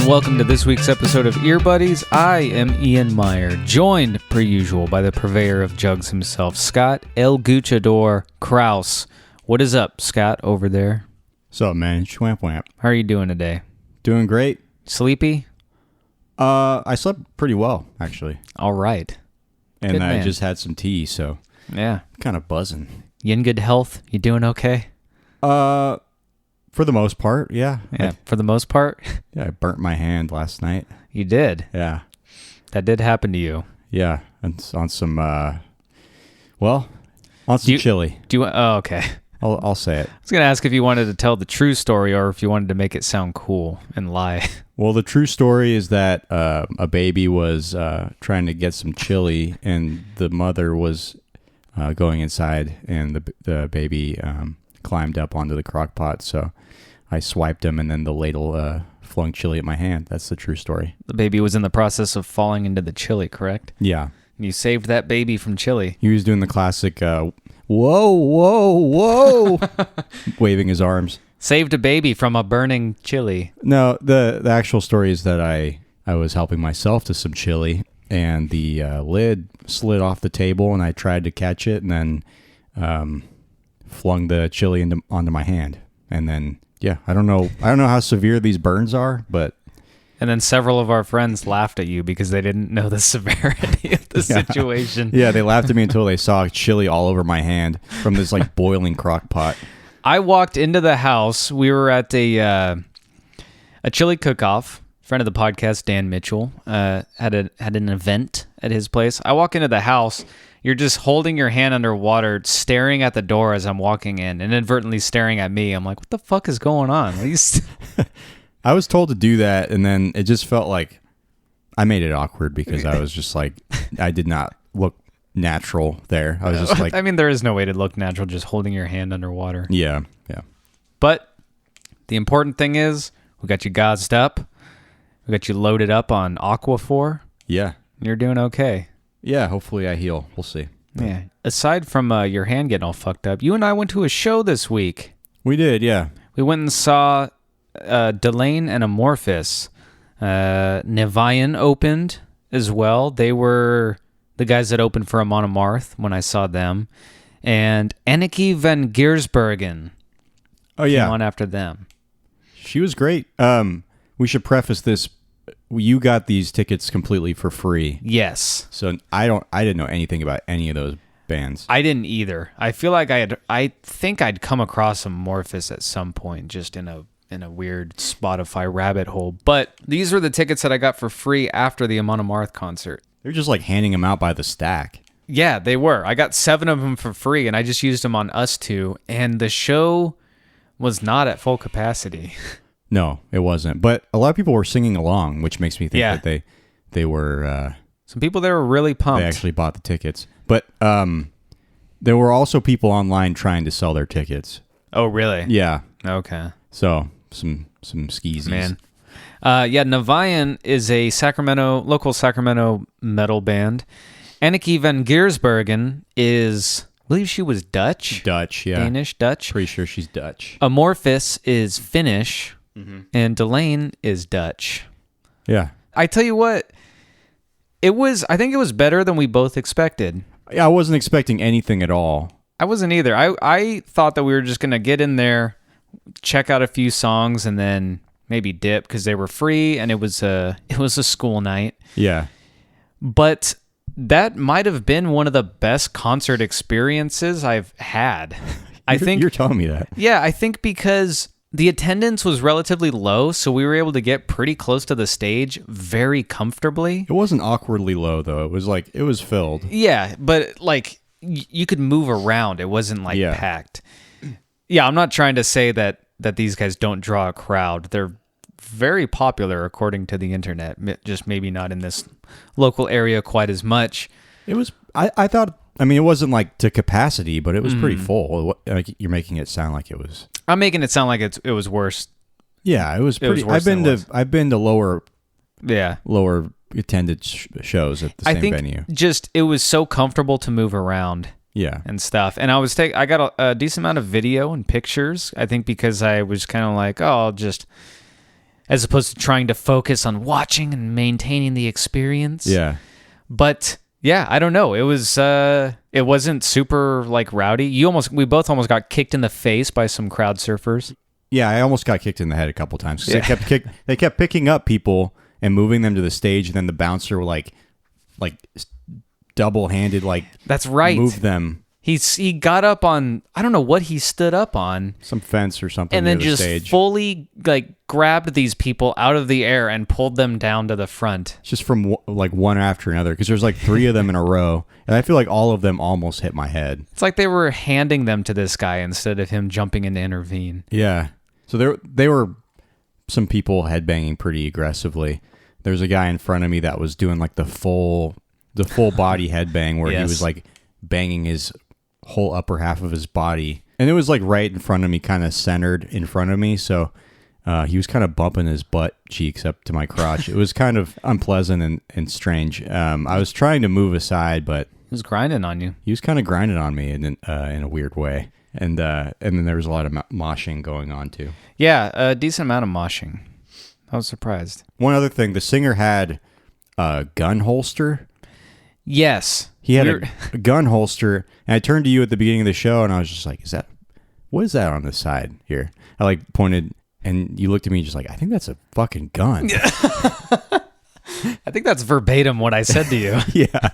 and welcome to this week's episode of EarBuddies. I am Ian Meyer, joined, per usual, by the purveyor of jugs himself, Scott El Guchador Kraus. What is up, Scott, over there? What's up, man? Schwamp wamp. How are you doing today? Doing great. Sleepy? I slept pretty well, actually. All right. And Good I man. just had some tea, so Yeah. kind of buzzing. You in good health? You doing okay? For the most part, yeah. Yeah, for the most part. I burnt my hand last night. You did. Yeah. That did happen to you. Yeah. And on some, on some chili. Oh, okay. I'll say it. I was going to ask if you wanted to tell the true story or if you wanted to make it sound cool and lie. Well, the true story is that a baby was trying to get some chili, and the mother was going inside, and the baby climbed up onto the crock pot, so I swiped him, and then the ladle flung chili at my hand. That's the true story. The baby was in the process of falling into the chili, correct? Yeah. And you saved that baby from chili. He was doing the classic, whoa, whoa, whoa, waving his arms. Saved a baby from a burning chili. No, the actual story is that I was helping myself to some chili, and the lid slid off the table, and I tried to catch it, and then flung the chili onto my hand. And then, yeah, I don't know how severe these burns are, but... And then several of our friends laughed at you because they didn't know the severity of the situation. Yeah, they laughed at me until they saw chili all over my hand from this like boiling crock pot. I walked into the house. We were at a chili cook-off. Friend of the podcast, Dan Mitchell, had an event at his place. I walk into the house. You're just holding your hand underwater, staring at the door as I'm walking in, and inadvertently staring at me. I'm like, what the fuck is going on? What are you I was told to do that, and then it just felt like I made it awkward because I was just like, I did not look natural there. I was just like... I mean, there is no way to look natural just holding your hand underwater. Yeah. But the important thing is we got you gauzed up. We got you loaded up on Aquaphor. Yeah. You're doing okay. Yeah, hopefully I heal. We'll see. Yeah. Aside from your hand getting all fucked up, you and I went to a show this week. We did, yeah. We went and saw Delane and Amorphous. Nevayan opened as well. They were the guys that opened for Amon Amarth when I saw them. And Anneke van Giersbergen came on after them. She was great. We should preface this. You got these tickets completely for free. Yes. So I didn't know anything about any of those bands. I didn't either. I feel like I think I'd come across Amorphous at some point, just in a weird Spotify rabbit hole. But these were the tickets that I got for free after the Amon Amarth concert. They're just like handing them out by the stack. Yeah, they were. I got 7 of them for free, and I just used them on Us Two, and the show was not at full capacity. No, it wasn't. But a lot of people were singing along, which makes me think that they were... some people there were really pumped. They actually bought the tickets. But there were also people online trying to sell their tickets. Oh, really? Yeah. Okay. So, some skeezies. Man. Nevayan is a local Sacramento metal band. Anneke van Giersbergen is... I believe she was Dutch. Dutch, yeah. Danish, Dutch. Pretty sure she's Dutch. Amorphous is Finnish. Mm-hmm. And Delane is Dutch. Yeah. I tell you what, I think it was better than we both expected. I wasn't expecting anything at all. I wasn't either. I thought that we were just going to get in there, check out a few songs, and then maybe dip because they were free and it was a school night. Yeah. But that might have been one of the best concert experiences I've had. I think you're telling me that. Yeah, I think because the attendance was relatively low, so we were able to get pretty close to the stage very comfortably. It wasn't awkwardly low though. It was filled. Yeah, but like you could move around. It wasn't like packed. Yeah, I'm not trying to say that these guys don't draw a crowd. They're very popular according to the internet, just maybe not in this local area quite as much. It was I thought, I mean, it wasn't like to capacity, but it was pretty full. Like you're making it sound like it was. I'm making it sound like it was worse. Yeah, it was pretty. I've been to lower attended shows at the same venue. Just it was so comfortable to move around. Yeah, and stuff. And I got a decent amount of video and pictures. I think because I was kind of like, as opposed to trying to focus on watching and maintaining the experience. Yeah. But yeah, I don't know. It wasn't super like rowdy. We both almost got kicked in the face by some crowd surfers. Yeah, I almost got kicked in the head a couple times because they kept picking up people and moving them to the stage, and then the bouncer like double-handed that's right. moved them. He got up on, I don't know what he stood up on, Some fence or something, and then near the just stage. fully grabbed these people out of the air and pulled them down to the front. Just from one after another, because there's 3 of them in a row, and I feel like all of them almost hit my head. It's like they were handing them to this guy instead of him jumping in to intervene. Yeah. So they were some people headbanging pretty aggressively. There's a guy in front of me that was doing the full body headbang where he was banging his whole upper half of his body, and it was right in front of me, kind of centered in front of me. So he was kind of bumping his butt cheeks up to my crotch. It was kind of unpleasant and strange. I was trying to move aside, but He was grinding on you. he was kind of grinding on me in a weird way. And then there was a lot of moshing going on too. Yeah, a decent amount of moshing. I was surprised. One other thing, the singer had a gun holster. Yes. He had a gun holster, and I turned to you at the beginning of the show, and I was just like, what is that on the side here? I pointed, and you looked at me just I think that's a fucking gun. I think that's verbatim what I said to you. Yeah.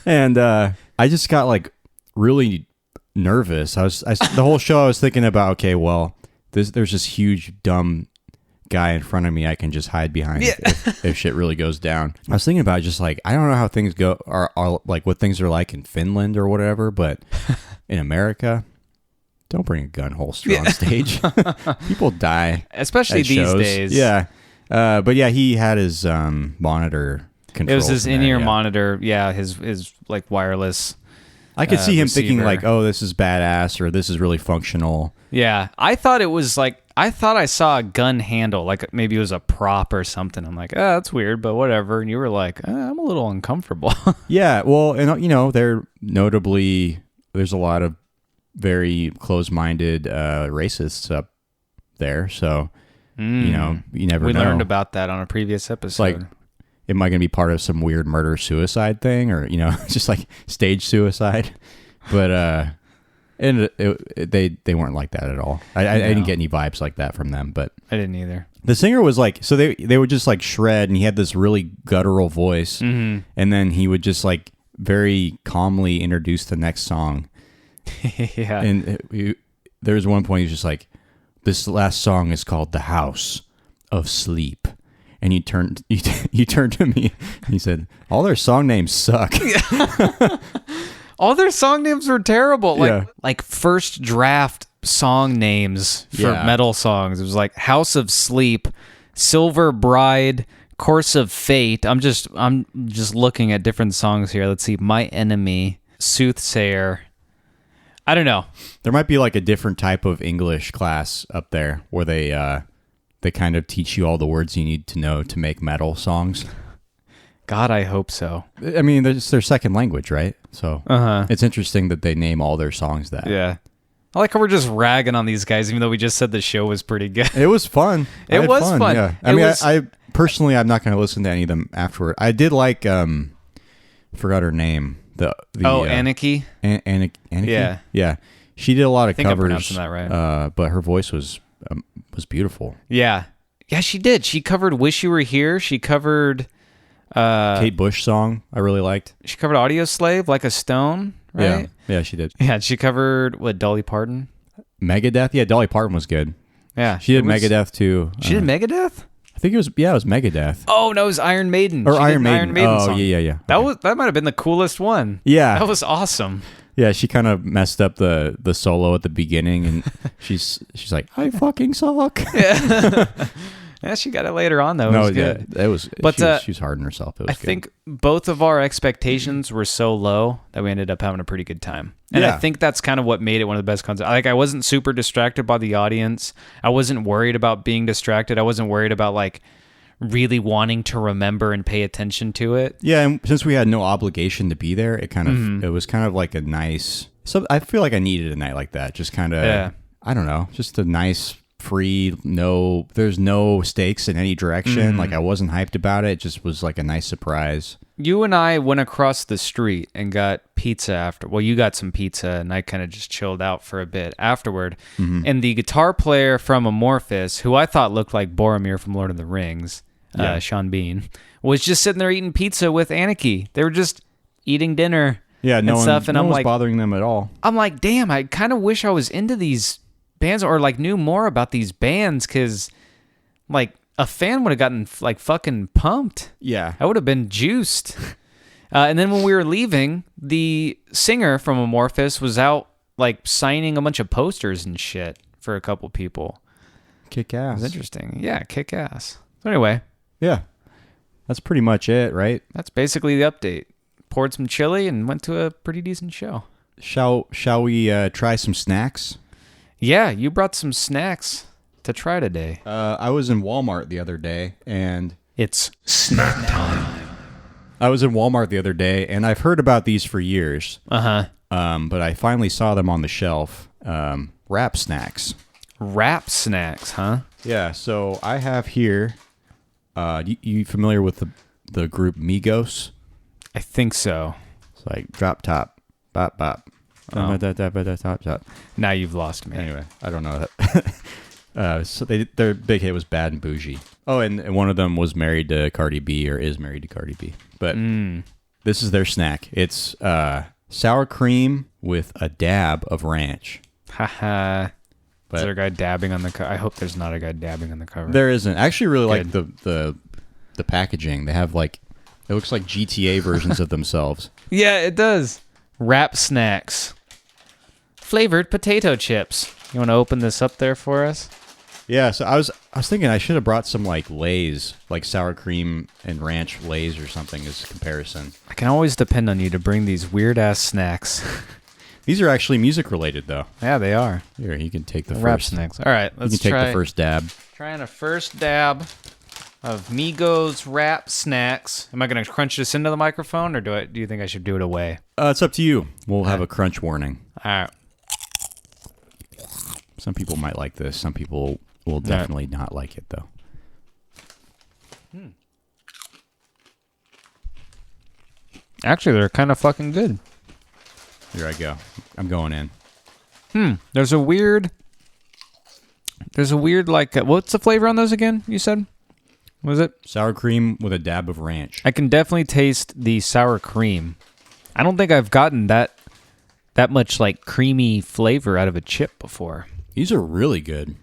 And I just got really nervous. The whole show I was thinking about, okay, well, there's this huge dumb guy in front of me I can just hide behind if shit really goes down. I was thinking about just I don't know how things go are what things are like in Finland or whatever, but in America, don't bring a gun holster on stage. People die, especially at these shows. days. Yeah. But yeah, he had his monitor control. It was his in-ear monitor. Yeah, his wireless. I could see him thinking receiver. oh, this is badass, or this is really functional. Yeah, I thought it was I thought I saw a gun handle, maybe it was a prop or something. I'm like, that's weird, but whatever. And you were like, I'm a little uncomfortable. Yeah, well, and they're notably, there's a lot of very close-minded racists up there, so you never know. We learned about that on a previous episode. Am I going to be part of some weird murder-suicide thing, or just stage suicide? But and they weren't like that at all. I didn't get any vibes like that from them. But I didn't either. The singer was so they would just shred, and he had this really guttural voice, and then he would just very calmly introduce the next song. Yeah. And there was one point he was just this last song is called "The House of Sleep." And you turned to me and he said, all their song names suck. All their song names were terrible. Yeah. Like first draft song names for metal songs. It was House of Sleep, Silver Bride, Course of Fate. I'm just looking at different songs here. Let's see. My Enemy, Soothsayer. I don't know. There might be a different type of English class up there where they kind of teach you all the words you need to know to make metal songs. God, I hope so. I mean, it's their second language, right? So it's interesting that they name all their songs that. Yeah. I like how we're just ragging on these guys, even though we just said the show was pretty good. It was fun. It was fun. Yeah. I personally, I'm not going to listen to any of them afterward. I did forgot her name. Anarchy? Anarchy? Yeah. Yeah. She did a lot of covers. I'm pronouncing that right. But her voice was beautiful. Yeah. Yeah, she did. She covered Wish You Were Here. She covered... Kate Bush song I really liked. She covered Audio Slave, Like a Stone, right? Yeah, she did. Yeah, she covered, Dolly Parton? Megadeth? Yeah, Dolly Parton was good. Yeah. She did Megadeth too. She did Megadeth? I think it was Megadeth. Oh, no, it was Iron Maiden. Or Iron Maiden. Song. Yeah. That might have been the coolest one. Yeah. That was awesome. Yeah, she kind of messed up the solo at the beginning, and she's like, I fucking suck. Yeah. Yeah, she got it later on, though. It was good. Yeah, it was, but she was hard on herself. It was I think both of our expectations were so low that we ended up having a pretty good time. And I think that's kind of what made it one of the best concerts. I wasn't super distracted by the audience. I wasn't worried about being distracted. I wasn't worried about, really wanting to remember and pay attention to it. Yeah, and since we had no obligation to be there, it kind of it was kind of like a nice... So I feel like I needed a night like that. Just kind of, I don't know, just a nice free. There's no stakes in any direction. Like I wasn't hyped about it. It just was like a nice surprise. You and I went across the street and got pizza after. Well, you got some pizza, and I kind of just chilled out for a bit afterward. And the guitar player from Amorphous, who I thought looked like Boromir from Lord of the Rings, Sean Bean, was just sitting there eating pizza with Anarchy. They were just eating dinner. Yeah, and stuff, and no I'm one was like bothering them at all. I'm like, damn, I kind of wish I was into these bands or like knew more about these bands, because like a fan would have gotten like fucking pumped. Yeah. I would have been juiced. And then when we were leaving, the singer from Amorphous was out like signing a bunch of posters and shit for a couple people. Kick It ass. was interesting. Yeah, kick ass. So anyway, Yeah. That's pretty much it, right? that's basically the update. Poured some chili and went to a pretty decent show. Shall we try some snacks? Yeah, you brought some snacks to try today. I was in Walmart the other day, and It's snack time. I've heard about these for years. Uh-huh. But I finally saw them on the shelf. Rap Snacks. Rap snacks, huh? Yeah, so I have here. You familiar with the group Migos? I think so. It's like drop top, bop bop. Oh. Top, top. Now you've lost me. Anyway, I don't know that. So their big hit was Bad and Bougie. Oh, and one of them was married to Cardi B, or is married to Cardi B. But this is their snack. It's sour cream with a dab of ranch. Haha. But Is there a guy dabbing on the cover? I hope there's not a guy dabbing on the cover. there isn't. I actually really like Good. the packaging. They have like, it looks like GTA versions of themselves. Yeah, it does. Rap snacks. Flavored potato chips. You want to open this up there for us? Yeah, so I was thinking I should have brought some like Lay's, like sour cream and ranch Lay's or something as a comparison. I can always depend on you to bring these weird-ass snacks. These are actually music related though. Yeah, they are. Here, you can take the Rap first. snacks. All right, You let's can take try. the first dab. Trying a first dab of Migos Rap Snacks. Am I going to crunch this into the microphone, or do you think I should do it away? It's up to you. We'll have a crunch warning. All right. Some people might like this. Some people will definitely not like it though. Actually, they're kind of fucking good. Here I go. I'm going in. There's a weird like, what's the flavor on those again? You said? Was it? Sour cream with a dab of ranch. I can definitely taste the sour cream. I don't think I've gotten that much like creamy flavor out of a chip before. These are really good.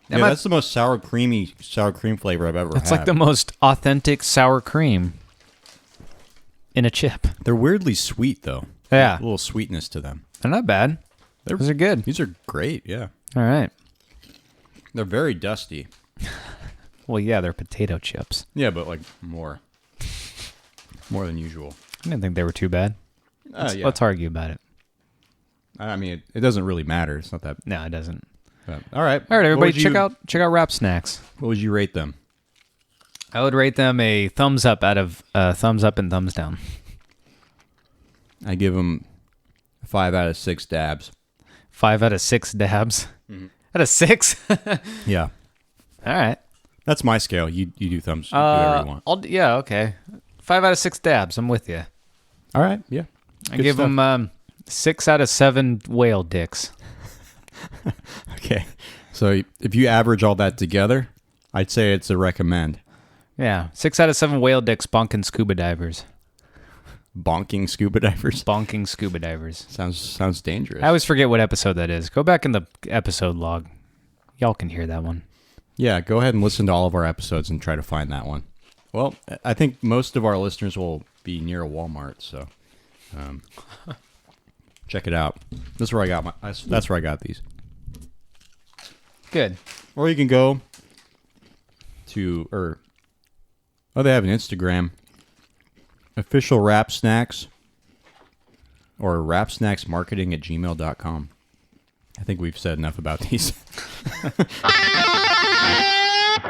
Yeah, that's the most sour cream flavor I've ever had. It's like the most authentic sour cream in a chip. They're weirdly sweet though. Yeah. A little sweetness to them. They're not bad. Those are good. These are great, yeah. All right. They're very dusty. Well, yeah, they're potato chips. Yeah, but like more than usual. I didn't think they were too bad. Yeah. Let's argue about it. I mean, it doesn't really matter. It's not that. No, it doesn't. All right. All right, everybody, What would check out Rap Snacks. What would you rate them? I would rate them a thumbs up out of thumbs up and thumbs down. I give them 5 out of 6 dabs. 5 out of 6 dabs. Out of 6? Yeah. All right. That's my scale. You do thumbs. You do whatever you want. Yeah, okay. 5 out of 6 dabs. I'm with you. All right. Yeah. I give them 6 out of 7 whale dicks. Okay. So if you average all that together, I'd say it's a recommend. Yeah, 6 out of 7 whale dicks bonking scuba divers. Bonking scuba divers. Bonking scuba divers. Sounds dangerous. I always forget what episode that is. Go back in the episode log. Y'all can hear that one. Yeah, go ahead and listen to all of our episodes and try to find that one. Well, I think most of our listeners will be near a Walmart, so check it out. That's where I got these. Good. Or you can go to they have an Instagram. Official Rap Snacks or rapsnacksmarketing@gmail.com. I think we've said enough about these.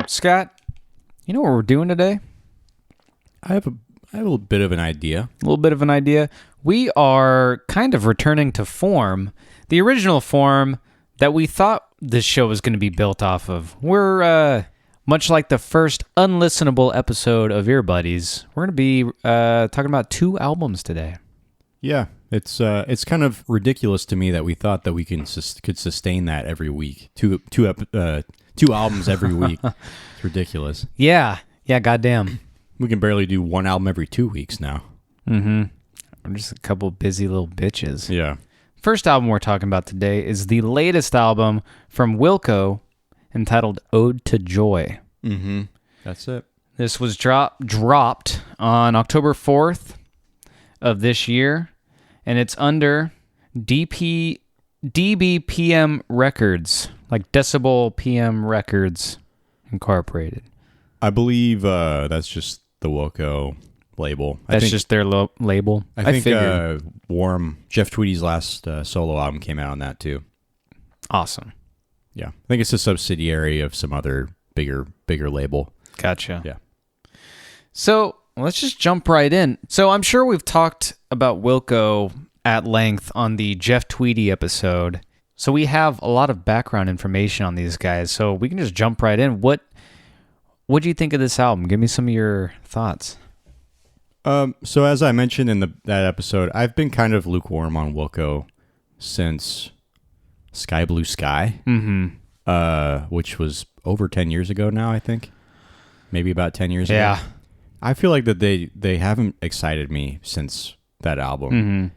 Scott, you know what we're doing today? I have a little bit of an idea. A little bit of an idea. We are kind of returning to form, the original form that we thought this show is going to be built off of. We're much like the first unlistenable episode of EarBuddies. We're going to be talking about 2 albums today. Yeah, it's kind of ridiculous to me that we thought that we could sustain that every week. Two albums every week. It's ridiculous. Yeah, goddamn. We can barely do 1 album every 2 weeks now. Mm-hmm. We're just a couple busy little bitches. Yeah. First album we're talking about today is the latest album from Wilco, entitled Ode to Joy. Mm-hmm. That's it. This was dropped on October 4th of this year, and it's under DBPM Records, like Decibel PM Records Incorporated. I believe that's just the Wilco label. That's just their label. I think Warm, Jeff Tweedy's last solo album came out on that too. Awesome. Yeah. I think it's a subsidiary of some other bigger label. Gotcha. Yeah. So let's just jump right in. So I'm sure we've talked about Wilco at length on the Jeff Tweedy episode. So we have a lot of background information on these guys. So we can just jump right in. What do you think of this album? Give me some of your thoughts. So as I mentioned in that episode, I've been kind of lukewarm on Wilco since Sky Blue Sky, which was over 10 years ago now, I think. Maybe about 10 years ago. Yeah. I feel like that they haven't excited me since that album. Mm-hmm.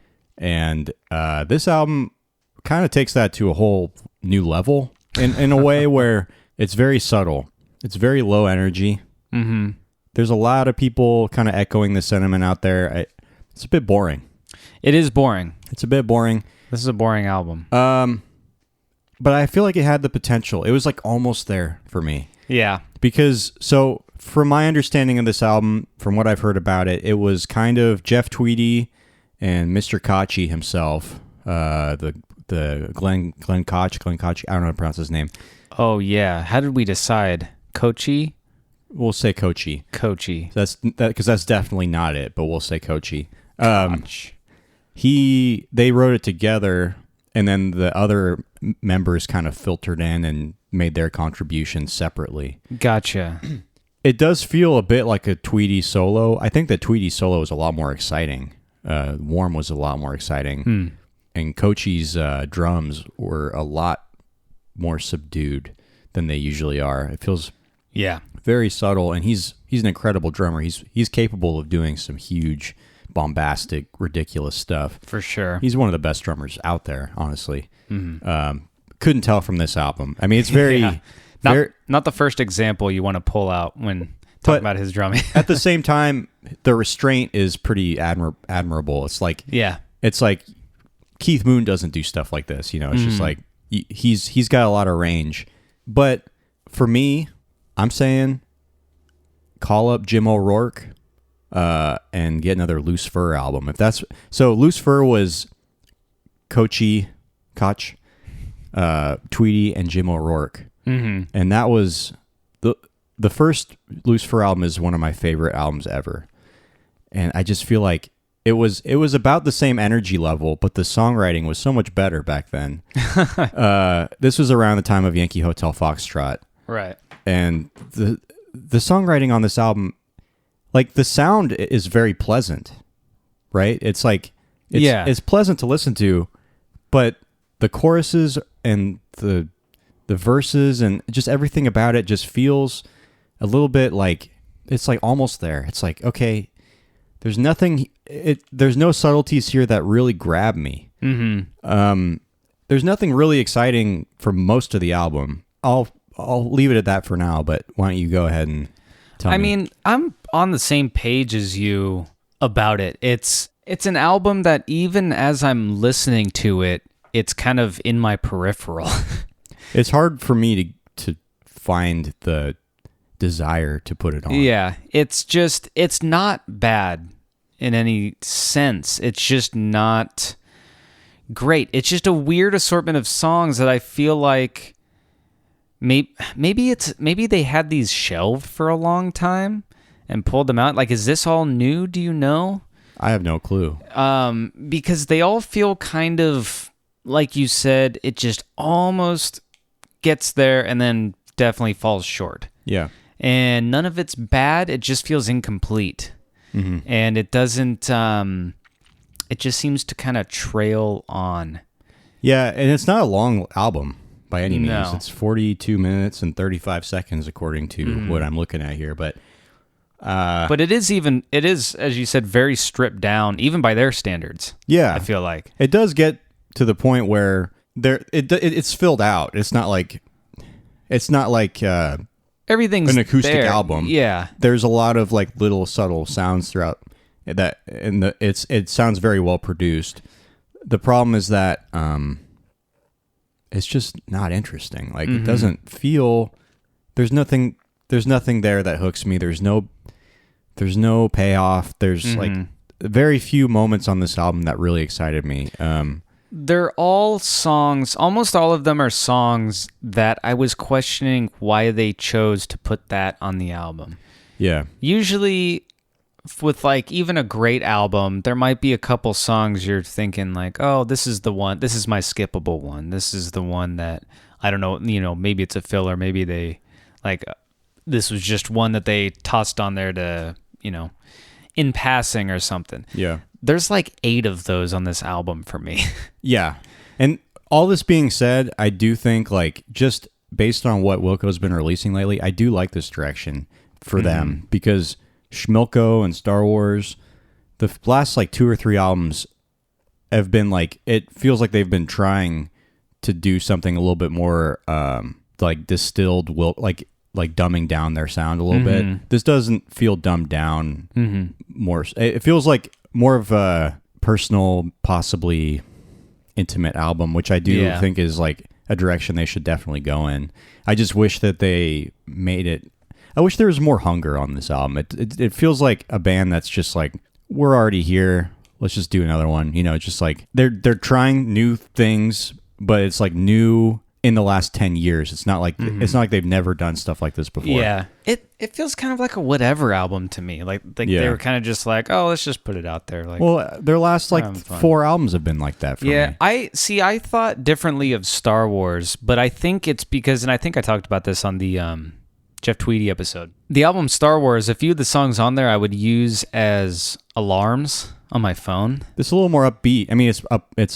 And this album kind of takes that to a whole new level in a way where it's very subtle. It's very low energy. Mm-hmm. There's a lot of people kind of echoing the sentiment out there. It's a bit boring. It is boring. It's a bit boring. This is a boring album. But I feel like it had the potential. It was like almost there for me. Yeah. Because, so from my understanding of this album, from what I've heard about it, it was kind of Jeff Tweedy and Mr. Kochie himself, the Glenn Koch, I don't know how to pronounce his name. Oh, yeah. How did we decide? Kochie? We'll say Kochie. Kochie. Because that's definitely not it, but we'll say Kochie. Koch. They wrote it together, and then the other members kind of filtered in and made their contributions separately. Gotcha. It does feel a bit like a Tweedy solo. I think that Tweedy solo is a lot more exciting. Warm was a lot more exciting. And Kochie's drums were a lot more subdued than they usually are. It feels very subtle, and he's an incredible drummer. He's capable of doing some huge, bombastic, ridiculous stuff. For sure. He's one of the best drummers out there, honestly. Mm-hmm. Couldn't tell from this album. I mean, it's very... Not the first example you want to pull out when talking about his drumming. At the same time, the restraint is pretty admirable. It's like... Yeah. It's like Keith Moon doesn't do stuff like this. You know, it's just like... He's got a lot of range. But for me... I'm saying call up Jim O'Rourke and get another Loose Fur album. If that's so, Loose Fur was Koch, Tweedy, and Jim O'Rourke, and that was the first Loose Fur album is one of my favorite albums ever. And I just feel like it was about the same energy level, but the songwriting was so much better back then. This was around the time of Yankee Hotel Foxtrot, right? And the songwriting on this album, like the sound is very pleasant, right? It's like, it's pleasant to listen to, but the choruses and the verses and just everything about it just feels a little bit like, it's like almost there. It's like, okay, there's no subtleties here that really grab me. Mm-hmm. There's nothing really exciting for most of the album. I'll leave it at that for now, but why don't you go ahead and tell me? I mean, I'm on the same page as you about it. It's an album that even as I'm listening to it, it's kind of in my peripheral. It's hard for me to find the desire to put it on. Yeah, it's not bad in any sense. It's just not great. It's just a weird assortment of songs that I feel like maybe they had these shelved for a long time and pulled them out. Like, is this all new? Do you know? I have no clue. Because they all feel kind of, like you said, it just almost gets there and then definitely falls short. Yeah. And none of it's bad. It just feels incomplete. Mm-hmm. And it doesn't, it just seems to kind of trail on. Yeah, and it's not a long album by any means. No. It's 42 minutes and 35 seconds according to what I'm looking at here. But it is, as you said, very stripped down, even by their standards. yeah, I feel like. it does get to the point where it's filled out. It's not like Everything's an acoustic there. album. Yeah. There's a lot of like little subtle sounds throughout that, and it sounds very well produced. The problem is that it's just not interesting. Like it doesn't feel. There's nothing there that hooks me. There's no payoff. There's like very few moments on this album that really excited me. They're all songs, almost all of them are songs that I was questioning why they chose to put that on the album. Yeah. Usually with like even a great album, there might be a couple songs you're thinking like, oh, this is the one, this is my skippable one. This is the one that, I don't know, maybe it's a filler, maybe they like, this was just one that they tossed on there to, in passing or something. Yeah. There's like 8 of those on this album for me. Yeah. And all this being said, I do think like just based on what Wilco's been releasing lately, I do like this direction for them because Schmilko and Star Wars, the last like 2 or 3 albums have been like, it feels like they've been trying to do something a little bit more like distilled, like dumbing down their sound a little bit. This doesn't feel dumbed down more. It feels like more of a personal, possibly intimate album, which I do think is like a direction they should definitely go in. I just wish that they made it. I wish there was more hunger on this album. It feels like a band that's just like, we're already here. Let's just do another one. Just like they're trying new things, but it's like new in the last 10 years. It's not like they've never done stuff like this before. Yeah. It feels kind of like a whatever album to me. Like they were kind of just like, oh, let's just put it out there. Like, well, their last like 4 albums have been like that for me. I thought differently of Star Wars, but I think it's because, and I think I talked about this on the Jeff Tweedy episode. The album Star Wars, a few of the songs on there I would use as alarms on my phone. It's a little more upbeat. I mean, it's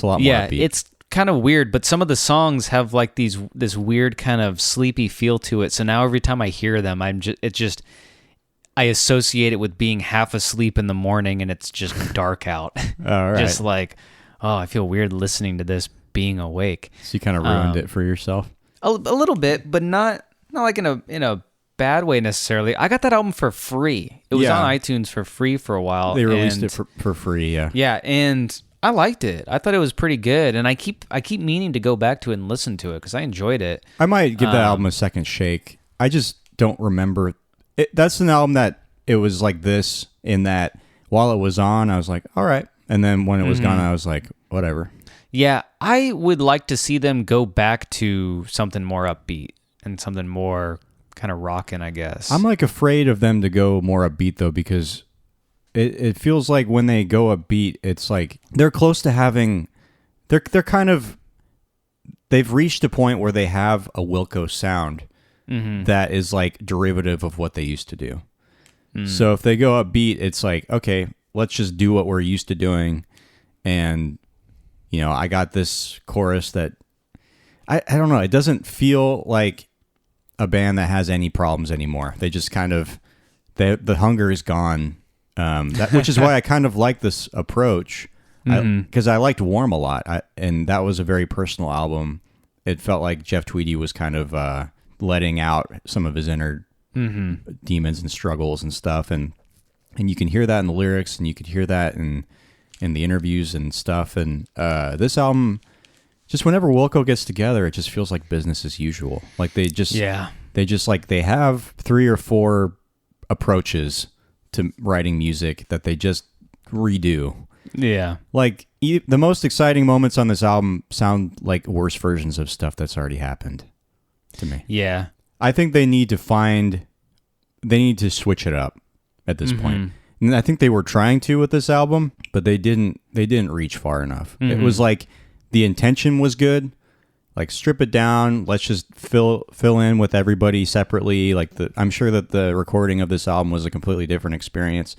a lot more upbeat. Yeah, it's kind of weird, but some of the songs have like this weird kind of sleepy feel to it. So now every time I hear them, I associate it with being half asleep in the morning and it's just dark out. All right. Just like, oh, I feel weird listening to this being awake. So you kind of ruined it for yourself? A little bit, but not like in a bad way necessarily. I got that album for free. It was on iTunes for free for a while. They released it for free, yeah. Yeah, and I liked it. I thought it was pretty good, and I keep meaning to go back to it and listen to it because I enjoyed it. I might give that album a second shake. I just don't remember. That's an album that it was like this, in that while it was on, I was like, all right. And then when it was gone, I was like, whatever. Yeah, I would like to see them go back to something more upbeat and something more kind of rockin', I guess. I'm like afraid of them to go more upbeat though, because it feels like when they go upbeat, it's like they're close to having, they've reached a point where they have a Wilco sound that is like derivative of what they used to do. So if they go upbeat, it's like, okay, let's just do what we're used to doing. And, I got this chorus that I don't know. It doesn't feel like a band that has any problems anymore. They just kind of, the hunger is gone. Which is why I kind of like this approach, because I liked Warm a lot, and that was a very personal album. It felt like Jeff Tweedy was kind of letting out some of his inner demons and struggles and stuff, and you can hear that in the lyrics, and you could hear that in the interviews and stuff. And this album, just whenever Wilco gets together, it just feels like business as usual. Like they have 3 or 4 approaches to writing music that they just redo. Yeah. Like the most exciting moments on this album sound like worse versions of stuff that's already happened to me. Yeah. I think they need to switch it up at this point. And I think they were trying to with this album, but they didn't reach far enough. It was like the intention was good. like strip it down. Let's just fill in with everybody separately. Like I'm sure that the recording of this album was a completely different experience,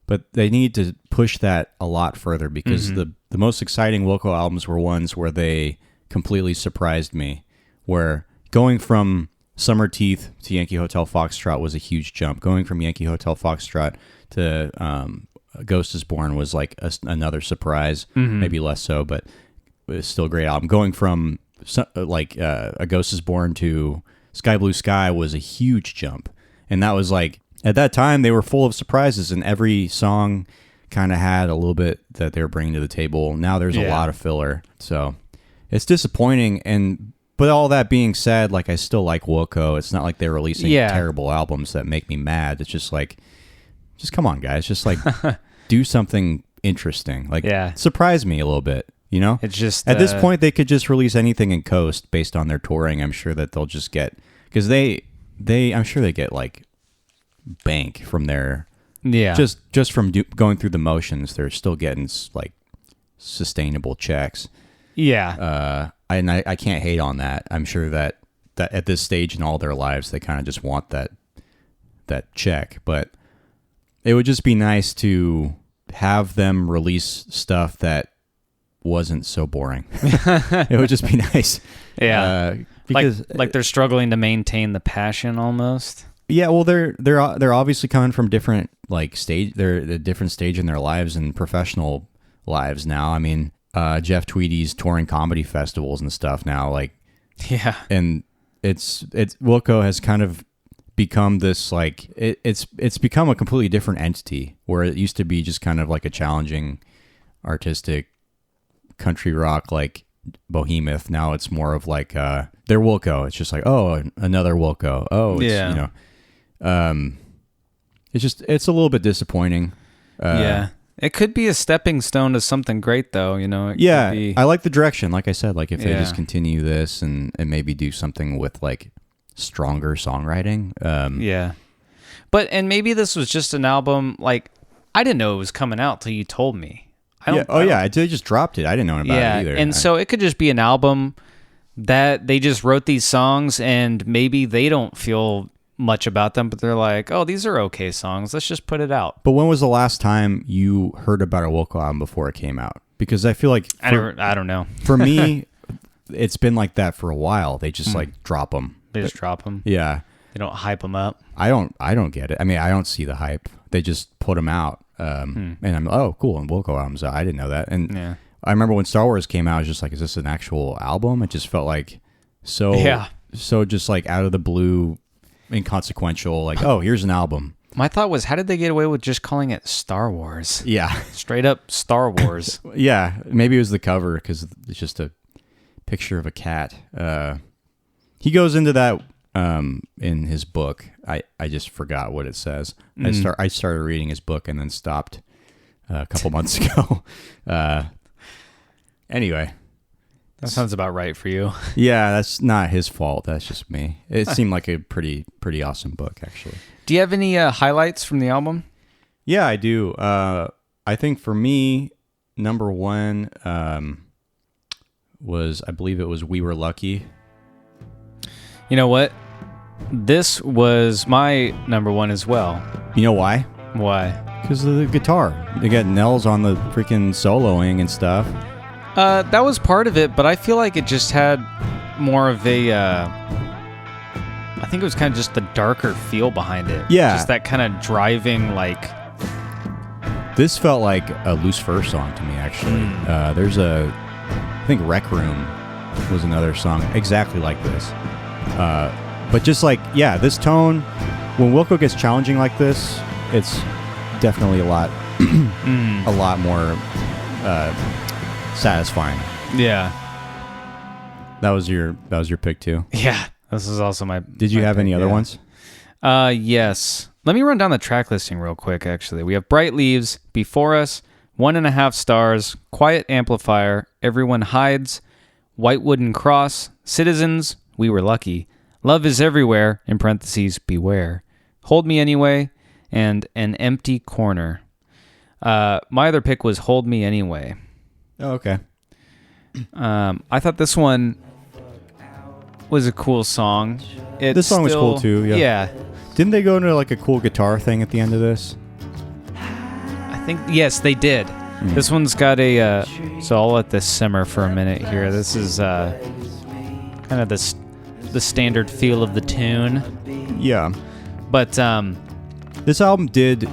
but they need to push that a lot further because the most exciting Wilco albums were ones where they completely surprised me. Where going from Summer Teeth to Yankee Hotel Foxtrot was a huge jump. Going from Yankee Hotel Foxtrot to Ghost is Born was like another surprise, maybe less so, but it was still a great album. Going from A Ghost is Born to Sky Blue Sky was a huge jump. And that was like, at that time, they were full of surprises, and every song kind of had a little bit that they were bringing to the table. Now there's a lot of filler. So it's disappointing. But all that being said, like, I still like Wilco. It's not like they're releasing terrible albums that make me mad. It's just like, just come on, guys. Just like do something interesting. Like, surprise me a little bit, you know? It's just... At this point, they could just release anything in Coast based on their touring. I'm sure that they'll just get... Because I'm sure they get, like, bank from their... Yeah. Just from going through the motions, they're still getting, like, sustainable checks. Yeah. And I can't hate on that. I'm sure that at this stage in all their lives, they kind of just want that check. But it would just be nice to have them release stuff that wasn't so boring. It would just be nice. Yeah. Because like they're struggling to maintain the passion almost. Yeah, well, they're obviously coming from different stage. They're at a different stage in their lives and professional lives now. I mean, Jeff Tweedy's touring comedy festivals and stuff now. And it's Wilco has kind of become this it's become a completely different entity where it used to be just kind of like a challenging artistic country rock behemoth. Now it's more of they're Wilco. It's just like, oh, another Wilco. Oh, it's, it's a little bit disappointing. It could be a stepping stone to something great, though. I like the direction. Like I said, if they just continue this and maybe do something with stronger songwriting. And maybe this was just an album. I didn't know it was coming out till you told me. They just dropped it. I didn't know about it either. And so it could just be an album that they just wrote these songs, and maybe they don't feel much about them, but they're like, oh, these are okay songs. Let's just put it out. But when was the last time you heard about a Wilco album before it came out? Because I feel like I don't know. For me, it's been like that for a while. They just drop them. They just drop them. Yeah. They don't hype them up. I don't get it. I mean, I don't see the hype. They just put them out. And I'm, oh, cool. And Wilco albums. I didn't know that. And I remember when Star Wars came out, I was just like, is this an actual album? It just felt like so just out of the blue, inconsequential. Oh, here's an album. My thought was, how did they get away with just calling it Star Wars? Yeah. Straight up Star Wars. Yeah. Maybe it was the cover because it's just a picture of a cat. He goes into that in his book. I just forgot what it says. I started reading his book and then stopped a couple months ago. Anyway. That sounds about right for you. Yeah, that's not his fault. That's just me. It seemed like a pretty awesome book, actually. Do you have any highlights from the album? Yeah, I do. I think for me, number one was, I believe it was We Were Lucky. You know what? This was my number one as well. You know why? Why? Because of the guitar. They got Nels on the freaking soloing and stuff. That was part of it, but I feel like it just had more of a... I think it was kind of just the darker feel behind it. Yeah. Just that kind of driving, This felt like a Loose Fur song to me, actually. There's I think Rec Room was another song exactly like this. But just this tone, when Wilco gets challenging like this, it's definitely a lot more satisfying. Yeah. That was your pick too? Yeah. This is also my... Did you have any other ones? Yes. Let me run down the track listing real quick, actually. We have Bright Leaves, Before Us, 1.5 Stars, Quiet Amplifier, Everyone Hides, White Wooden Cross, Citizens, We Were Lucky, Love Is Everywhere, in parentheses, Beware, Hold Me Anyway, and An Empty Corner. My other pick was Hold Me Anyway. Oh, okay. I thought this one was a cool song. This song was cool too. Yeah. Yeah. Didn't they go into like a cool guitar thing at the end of this? I think yes, they did. This one's got a. So I'll let this simmer for a minute here. This is kind of the standard feel of the tune. Yeah. But this album did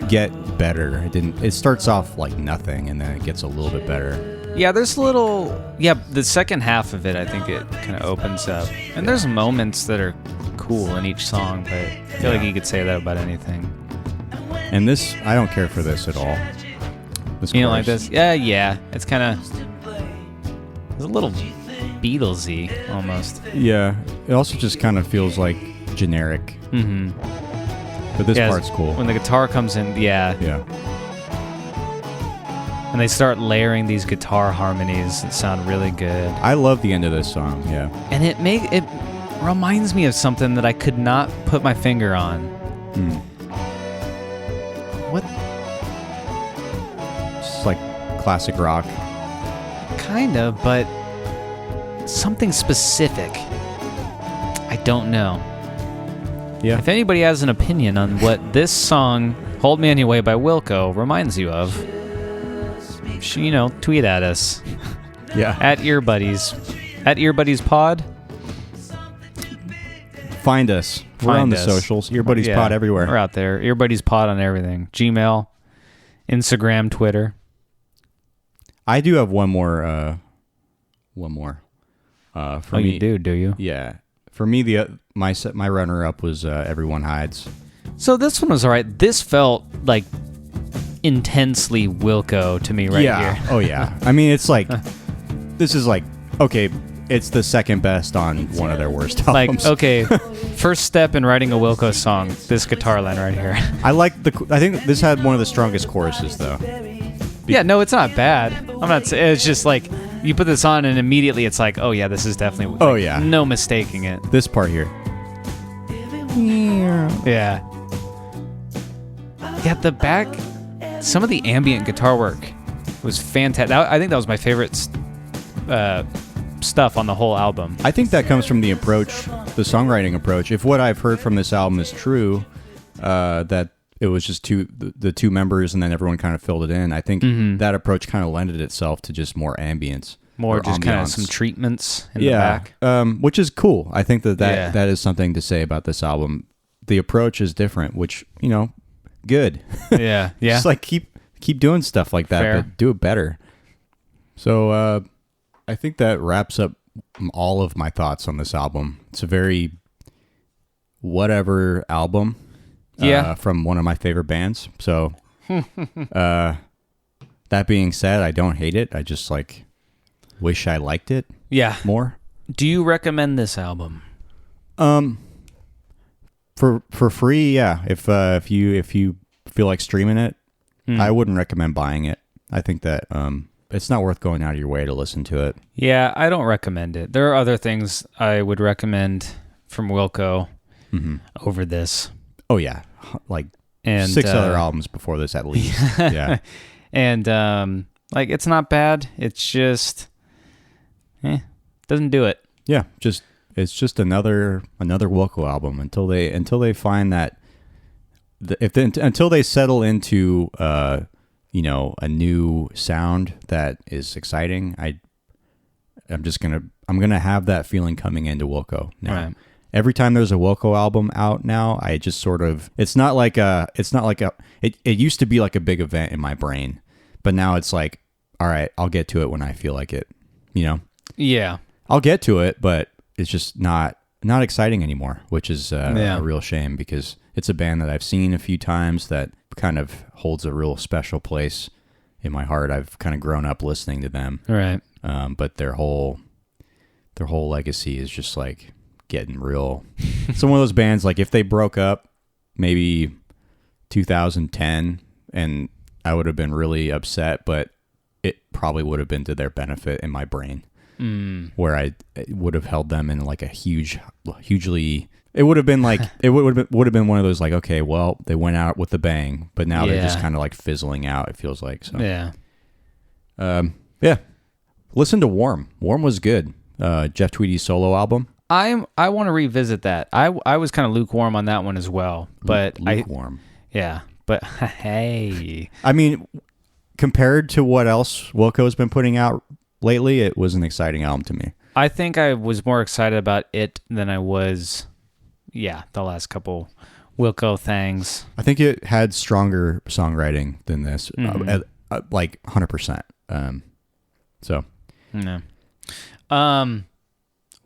get better. It starts off like nothing, and then it gets a little bit better. yeah, there's a little. Yeah, the second half of it, I think it kind of opens up, and there's moments that are cool in each song. But I feel like you could say that about anything. And this, I don't care for this at all. This You don't like chorus. this? Yeah. It's kind of. It's a little Beatlesy almost. Yeah. It also just kind of feels like generic. Mm-hmm. But this part's cool. When the guitar comes in, yeah. And they start layering these guitar harmonies that sound really good. I love the end of this song, yeah. And it reminds me of something that I could not put my finger on. What? It's like classic rock. Kind of, but something specific. I don't know. Yeah. If anybody has an opinion on what this song, Hold Me Anyway by Wilco, reminds you of, tweet at us. Yeah. At EarBuddies. At EarBuddiespod. Find us. We're on the socials. EarBuddiespod everywhere. We're out there. EarBuddiespod on everything. Gmail, Instagram, Twitter. I do have one more. For me, you do you? Yeah. For me, my runner-up was Everyone Hides. So this one was all right. This felt like intensely Wilco to me here. Oh, yeah. I mean, it's like, this is like, okay, it's the second best on one of their worst albums. Like, okay, first step in writing a Wilco song, this guitar line right here. I think this had one of the strongest choruses, though. Yeah, no, it's not bad. I'm not saying, it's just like, you put this on and immediately it's like, oh yeah, this is definitely, oh yeah, no mistaking it. This part here. Yeah. Yeah, the back, some of the ambient guitar work was fantastic. I think that was my favorite stuff on the whole album. I think that comes from the songwriting approach. If what I've heard from this album is true, that it was just the two members and then everyone kind of filled it in, I think that approach kind of lended itself to just more ambience. More just kind of some treatments in the back. Which is cool. I think that is something to say about this album. The approach is different, which, good. Yeah. Just like keep doing stuff like that, Fair. but do it better. So I think that wraps up all of my thoughts on this album. It's a very whatever album. From one of my favorite bands. So that being said, I don't hate it. I just wish I liked it more. Do you recommend this album? For free, yeah. If you feel like streaming it, I wouldn't recommend buying it. I think that it's not worth going out of your way to listen to it. Yeah, I don't recommend it. There are other things I would recommend from Wilco over this. Oh yeah, and 6 other albums before this at least. Yeah, and it's not bad. It's just, doesn't do it. Yeah, it's just another Wilco album until they find that until they settle into a new sound that is exciting. I'm gonna have that feeling coming into Wilco now. Right. Every time there's a Wilco album out now, I just sort of, it used to be like a big event in my brain, but now it's like, all right, I'll get to it when I feel like it, Yeah. I'll get to it, but it's just not exciting anymore, which is a real shame because it's a band that I've seen a few times that kind of holds a real special place in my heart. I've kind of grown up listening to them. Right. But their whole legacy is just like getting real. It's one of those bands, like if they broke up maybe 2010 and I would have been really upset, but it probably would have been to their benefit in my brain, where I would have held them in like a hugely, it would have been like, it would have been one of those like, okay, well, they went out with a bang, but now they're just kind of like fizzling out, it feels like. So listen to Warm was good. Jeff Tweedy's solo album. I want to revisit that. I was kind of lukewarm on that one as well, but lukewarm. But hey, I mean, compared to what else Wilco's been putting out lately, it was an exciting album to me. I think I was more excited about it than I was, the last couple Wilco things. I think it had stronger songwriting than this, like 100%. So, yeah.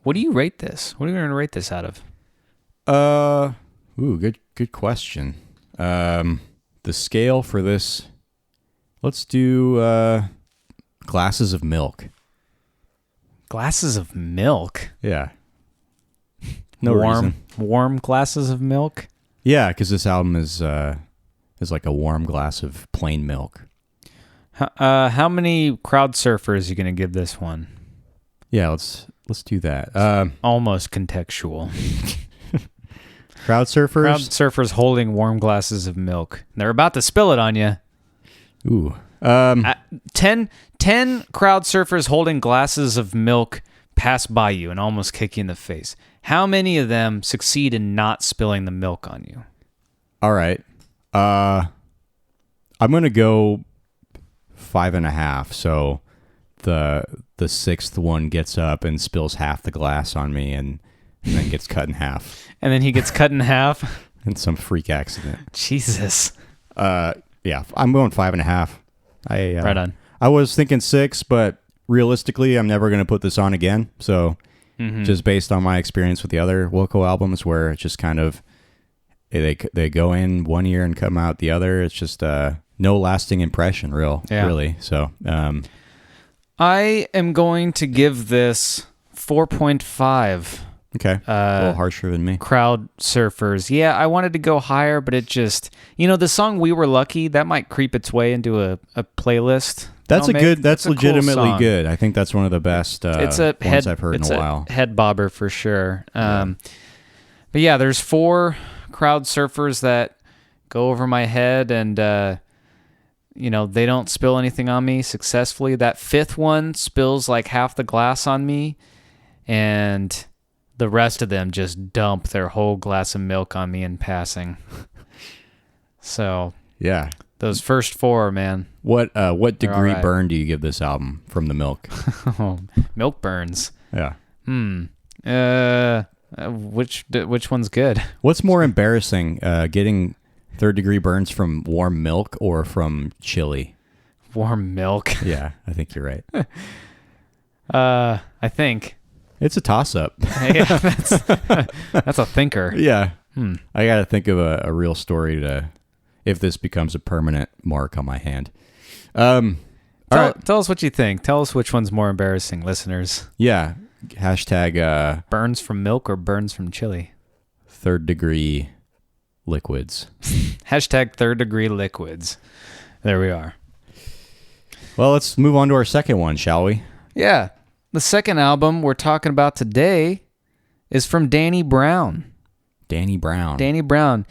What do you rate this? What are you going to rate this out of? Good question. The scale for this, let's do glasses of milk. Glasses of milk? Yeah. No reason. Warm glasses of milk? Yeah, because this album is like a warm glass of plain milk. How many crowd surfers are you going to give this one? Yeah, let's do that. Almost contextual. Crowd surfers? Crowd surfers holding warm glasses of milk. They're about to spill it on you. Ooh. 10 crowd surfers holding glasses of milk pass by you and almost kick you in the face. How many of them succeed in not spilling the milk on you? All right. I'm going to go 5.5. So the sixth one gets up and spills half the glass on me and then gets cut in half. And then he gets cut in half? In some freak accident. Jesus. Yeah, I'm going 5.5. Right on. I was thinking 6, but realistically, I'm never going to put this on again. So just based on my experience with the other Wilco albums where it's just kind of, they go in one year and come out the other. It's just no lasting impression, really. So I am going to give this 4.5. Okay. A little harsher than me. Crowd surfers. Yeah, I wanted to go higher, but it just, the song "We Were Lucky" that might creep its way into a playlist. That's That's legitimately cool good. I think that's one of the best it's a ones I've heard in a while. Head bobber for sure. But yeah, there's 4 crowd surfers that go over my head, and they don't spill anything on me successfully. That 5th one spills like half the glass on me, and the rest of them just dump their whole glass of milk on me in passing. So yeah, those first 4, man. What degree burn do you give this album from the milk? Milk burns. Yeah. Which one's good? What's more embarrassing, getting 3rd degree burns from warm milk or from chili? Warm milk. Yeah, I think you're right. I think. It's a toss-up. Yeah, that's a thinker. Yeah. I got to think of a real story if this becomes a permanent mark on my hand. Tell us what you think. Tell us which one's more embarrassing, listeners. Yeah. Hashtag burns from milk or burns from chili. 3rd degree liquids. Hashtag 3rd degree liquids. There we are. Well, let's move on to our second one, shall we? Yeah. The second album we're talking about today is from Danny Brown. Daniel Brown. The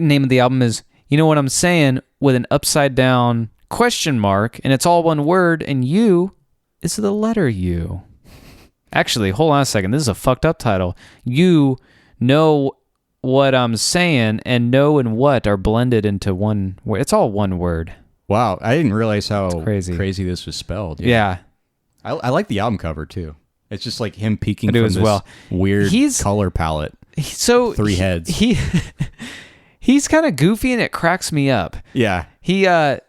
name of the album is You Know What I'm Saying, with an upside down question mark, and it's all one word, and you is the letter U. Actually, hold on a second. This is a fucked up title. You know what I'm saying, and know and what are blended into one word. It's all one word. Wow, I didn't realize how crazy this was spelled. Yeah. I like the album cover, too. It's just like him peeking from this weird color palette. So 3 heads. He's kind of goofy, and it cracks me up. Yeah. I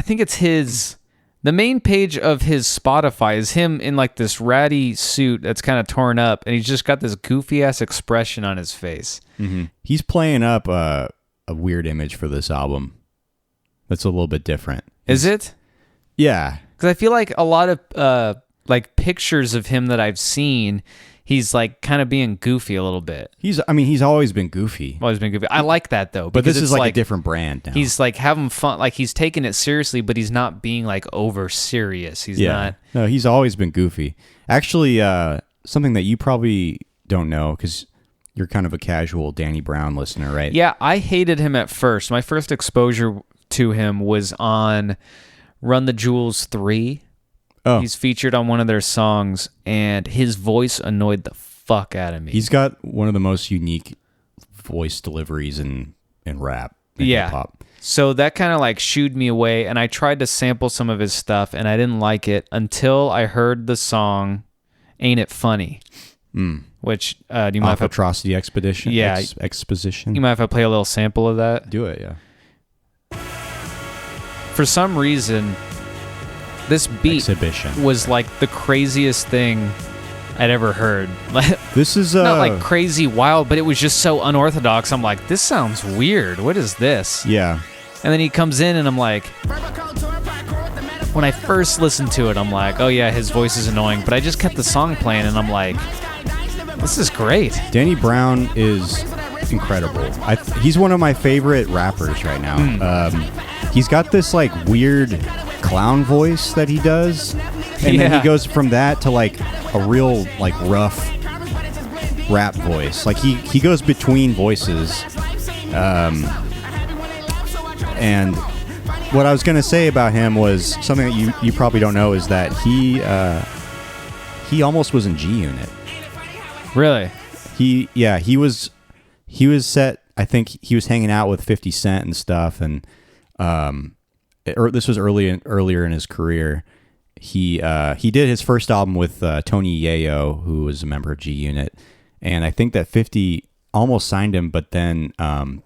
think it's the main page of his Spotify is him in like this ratty suit that's kind of torn up, and he's just got this goofy ass expression on his face. Mm-hmm. He's playing up a weird image for this album that's a little bit different. Is it? Yeah. Because I feel like a lot of like pictures of him that I've seen, he's like kind of being goofy a little bit. He's always been goofy. I like that though. But this is like a different brand now. He's like having fun, like he's taking it seriously, but he's not being like over serious. He's not. No, he's always been goofy. Actually, something that you probably don't know because you're kind of a casual Danny Brown listener, right? Yeah, I hated him at first. My first exposure to him was on Run the Jewels 3. Oh. He's featured on one of their songs, and his voice annoyed the fuck out of me. He's got one of the most unique voice deliveries in rap and hip-hop. So that kind of like shooed me away, and I tried to sample some of his stuff, and I didn't like it until I heard the song Ain't It Funny? Which, do you mind if I... Atrocity Expedition? Yeah. Exposition? You mind if I play a little sample of that? Do it, yeah. For some reason, this beat Exhibition. was like the craziest thing I'd ever heard. This is... Not like crazy wild, but it was just so unorthodox. I'm like, this sounds weird. What is this? Yeah. And then he comes in and I'm like... When I first listened to it, I'm like, oh yeah, his voice is annoying. But I just kept the song playing and I'm like, this is great. Danny Brown is incredible. He's one of my favorite rappers right now. He's got this like weird clown voice that he does. And then he goes from that to like a real like rough rap voice. Like he goes between voices. And what I was going to say about him was something that you probably don't know is that he almost was in G Unit. Really? He was set. I think he was hanging out with 50 Cent and stuff, and this was earlier in his career. He did his first album with Tony Yayo, who was a member of G Unit, and I think that 50 almost signed him, but then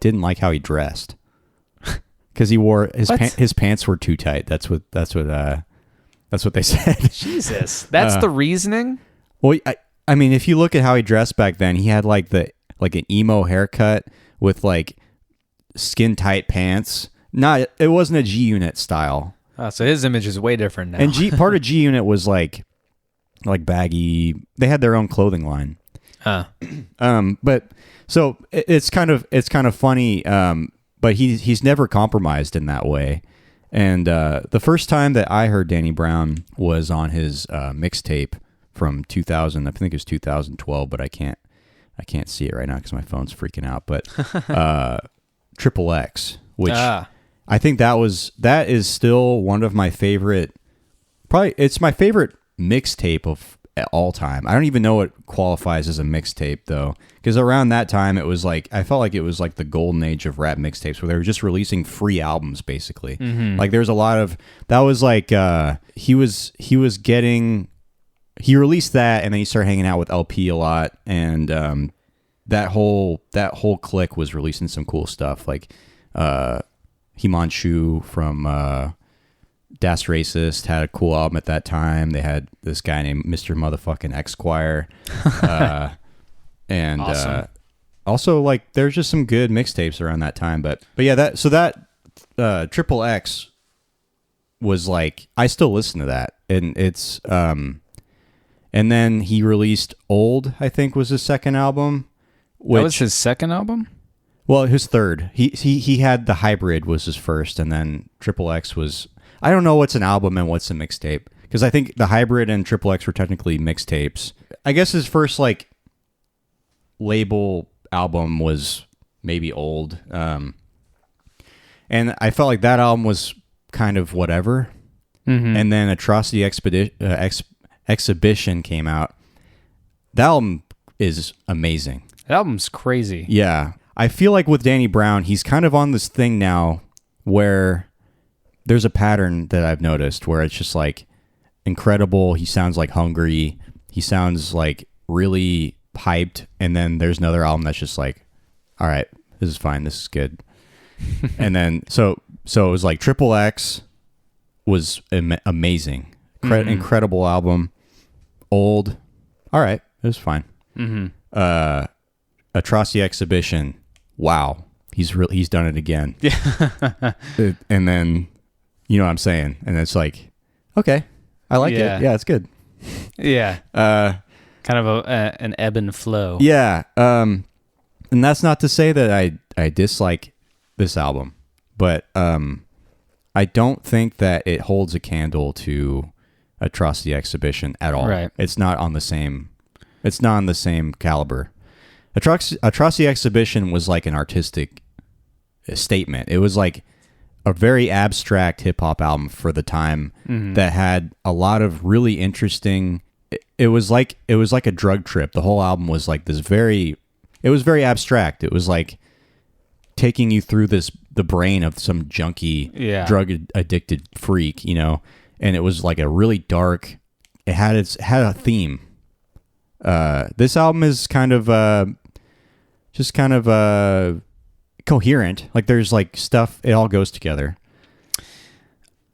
didn't like how he dressed because he wore his pants were too tight. That's what they said. Jesus, that's the reasoning. Well, I mean, if you look at how he dressed back then, he had like an emo haircut with like skin tight pants. It wasn't a G Unit style. So his image is way different now. And part of G Unit was like baggy. They had their own clothing line. But so it's kind of funny. But he's never compromised in that way. And the first time that I heard Danny Brown was on his mixtape from 2000. I think it was 2012, but I can't see it right now because my phone's freaking out. But Triple X, which I think that is still one of my favorite. Probably it's my favorite mixtape of all time. I don't even know what qualifies as a mixtape though, because around that time it was like I felt like it was like the golden age of rap mixtapes where they were just releasing free albums basically. Mm-hmm. Like there's a lot of that was like he released that and then he started hanging out with LP a lot, and that whole clique was releasing some cool stuff like Himanshu from Das Racist had a cool album at that time. They had this guy named Mr. Motherfucking Esquire. And awesome. Also like there's just some good mixtapes around that time. But yeah, that Triple X was like I still listen to that. And it's and then he released Old, I think was his second album. That was his second album? Well, his third. He had the Hybrid was his first, and then Triple X was. I don't know what's an album and what's a mixtape because I think the Hybrid and Triple X were technically mixtapes. I guess his first like label album was maybe Old, and I felt like that album was kind of whatever. Mm-hmm. And then Atrocity Exhibition came out. That album is amazing. That album's crazy. Yeah. I feel like with Danny Brown, he's kind of on this thing now where there's a pattern that I've noticed where it's just like incredible. He sounds like hungry. He sounds like really hyped. And then there's another album that's just like, all right, this is fine. This is good. And then, so it was like Triple X was amazing. Incredible album. Old. All right. It was fine. Mm-hmm. Atrocity Exhibition. Wow. He's done it again. Yeah. And then, you know what I'm saying? And it's like, okay, I like it. Yeah, it's good. Yeah. Kind of an ebb and flow. Yeah. And that's not to say that I dislike this album, but I don't think that it holds a candle to Atrocity Exhibition at all. Right. It's not on the same caliber. Atrocity Exhibition was like an artistic statement. It was like a very abstract hip hop album for the time that had a lot of really interesting. It was like a drug trip. The whole album was like this it was very abstract. It was like taking you through the brain of some junkie, drug addicted freak, you know. And it was like a really dark. It had a theme. This album is kind of coherent. Like there's like stuff. It all goes together.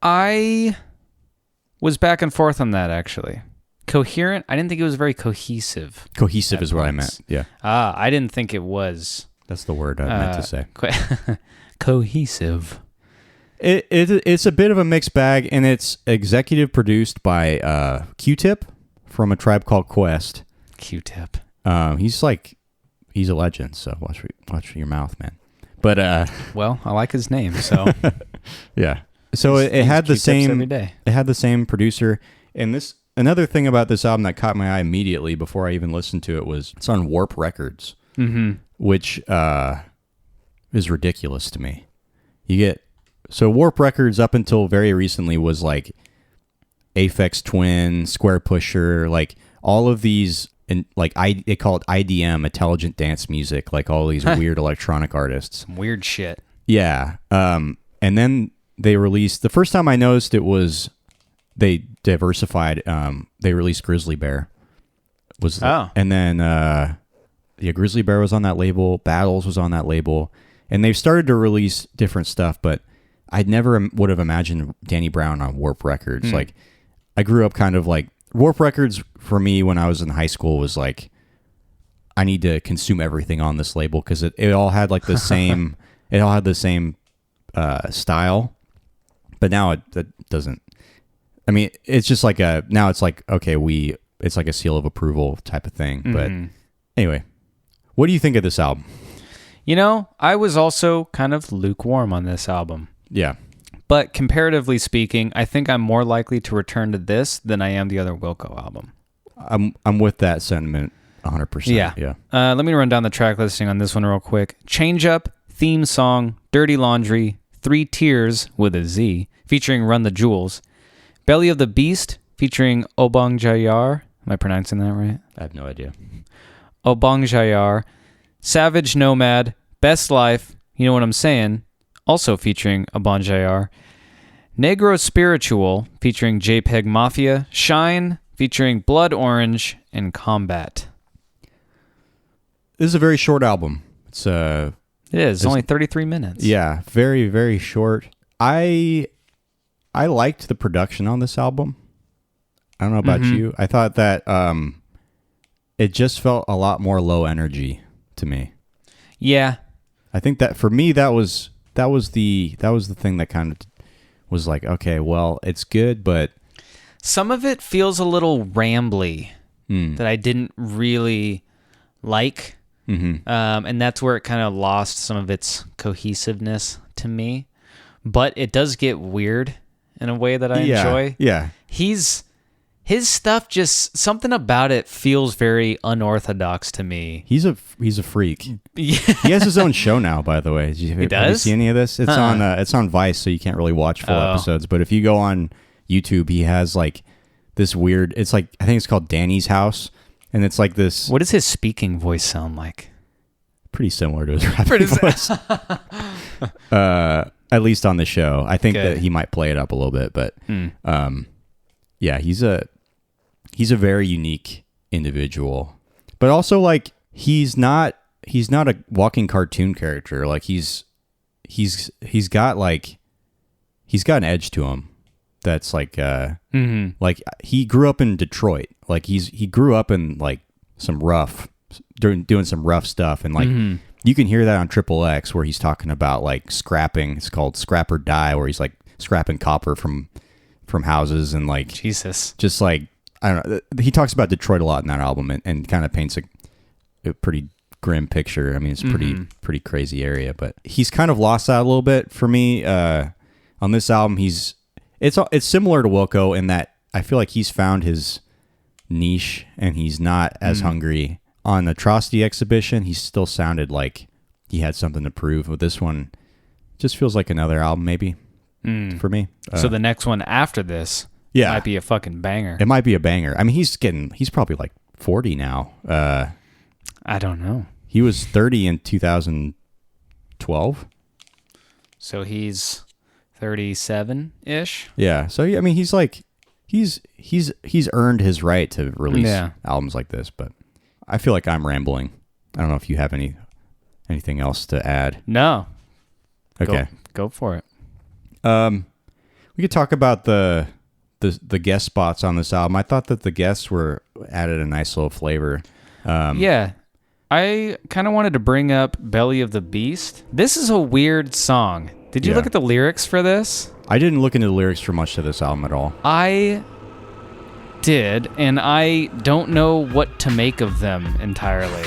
I was back and forth on that actually. Coherent. I didn't think it was very cohesive. Cohesive is what I meant. Yeah. I didn't think it was. That's the word I meant to say. Cohesive. It's a bit of a mixed bag, and it's executive produced by Q-Tip from A Tribe Called Quest. Q-Tip. He's a legend. So watch your mouth, man. But well, I like his name, so yeah. So it had the same every day. It had the same producer, and another thing about this album that caught my eye immediately before I even listened to it was it's on Warp Records, which is ridiculous to me. So Warp Records up until very recently was like Aphex Twin, Square Pusher, like all of these, and like they call it IDM, intelligent dance music, like all these weird electronic artists. Some weird shit. Yeah. And then they released, the first time I noticed it was they diversified. They released Grizzly Bear. And then Grizzly Bear was on that label. Battles was on that label. And they've started to release different stuff, but I never would have imagined Danny Brown on Warp Records. Like, I grew up kind of like Warp Records for me when I was in high school was like, I need to consume everything on this label because it all had like the same, it all had the same style. But now it doesn't. I mean, it's just like now it's like, okay, it's like a seal of approval type of thing. But anyway, what do you think of this album? You know, I was also kind of lukewarm on this album. Yeah. But comparatively speaking, I think I'm more likely to return to this than I am the other Wilco album. I'm with that sentiment 100%. Yeah. Let me run down the track listing on this one real quick. Change Up, Theme Song, Dirty Laundry, 3 Tears with a Z, featuring Run the Jewels, Belly of the Beast, featuring Obang Jayar. Am I pronouncing that right? I have no idea. Obang Jayar, Savage Nomad, Best Life, You Know What I'm Saying, also featuring Obang Jayar, Negro Spiritual, featuring JPEG Mafia, Shine, featuring Blood Orange, and Combat. This is a very short album. It is only 33 minutes. Yeah, very, very short. I liked the production on this album. I don't know about you. I thought that it just felt a lot more low energy to me. Yeah. I think that for me that was the thing that kind of was like, okay, well, it's good, but some of it feels a little rambly that I didn't really like. And that's where it kind of lost some of its cohesiveness to me. But it does get weird in a way that I enjoy. Yeah. His stuff, just something about it feels very unorthodox to me. He's a freak. Yeah. He has his own show now, by the way. He does? Have you seen any of this? It's on Vice, so you can't really watch full episodes. But if you go on YouTube, he has like this weird. It's like, I think it's called Danny's House, and it's like this. What does his speaking voice sound like? Pretty similar to his rapping voice. At least on the show, I think that he might play it up a little bit, but yeah, he's a very unique individual, but also like he's not a walking cartoon character. Like he's got an edge to him. That's like like he grew up in Detroit. Like he grew up in like some doing some rough stuff, and like you can hear that on Triple X where he's talking about like scrapping. It's called Scrap or Die, where he's like scrapping copper from houses, and like Jesus, just like, I don't know. He talks about Detroit a lot in that album, and kind of paints a pretty grim picture. I mean, it's a pretty crazy area, but he's kind of lost that a little bit for me. On this album, it's similar to Wilco in that I feel like he's found his niche, and he's not as hungry. On Atrocity Exhibition, he still sounded like he had something to prove. With this one, just feels like another album, maybe. for me. So the next one after this might be a fucking banger. It might be a banger. I mean, he's probably like 40 now. I don't know. He was 30 in 2012. So he's 37-ish. Yeah. So I mean, he's earned his right to release albums like this. But I feel like I'm rambling. I don't know if you have anything else to add. No. Okay. Go for it. We could talk about the guest spots on this album. I thought that the guests added a nice little flavor. Yeah. I kind of wanted to bring up Belly of the Beast. This is a weird song. Did you look at the lyrics for this? I didn't look into the lyrics for much of this album at all. I did, and I don't know what to make of them entirely.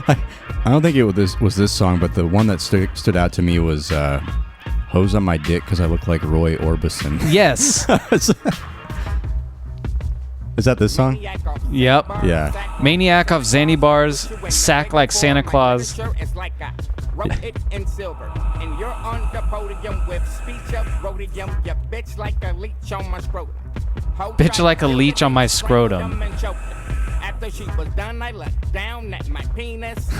I don't think it was this song, but the one that stood out to me was Hose on My Dick Because I Look Like Roy Orbison. Yes. Is that this song? Yep. Yeah. Maniac off Zanny Bars, Sack Like Santa Claus. Wrote it in silver, and you're on the podium with speech of rhodium. You bitch like a leech on my scrotum. Bitch like a leech on my scrotum. After she was done, I looked down at my penis.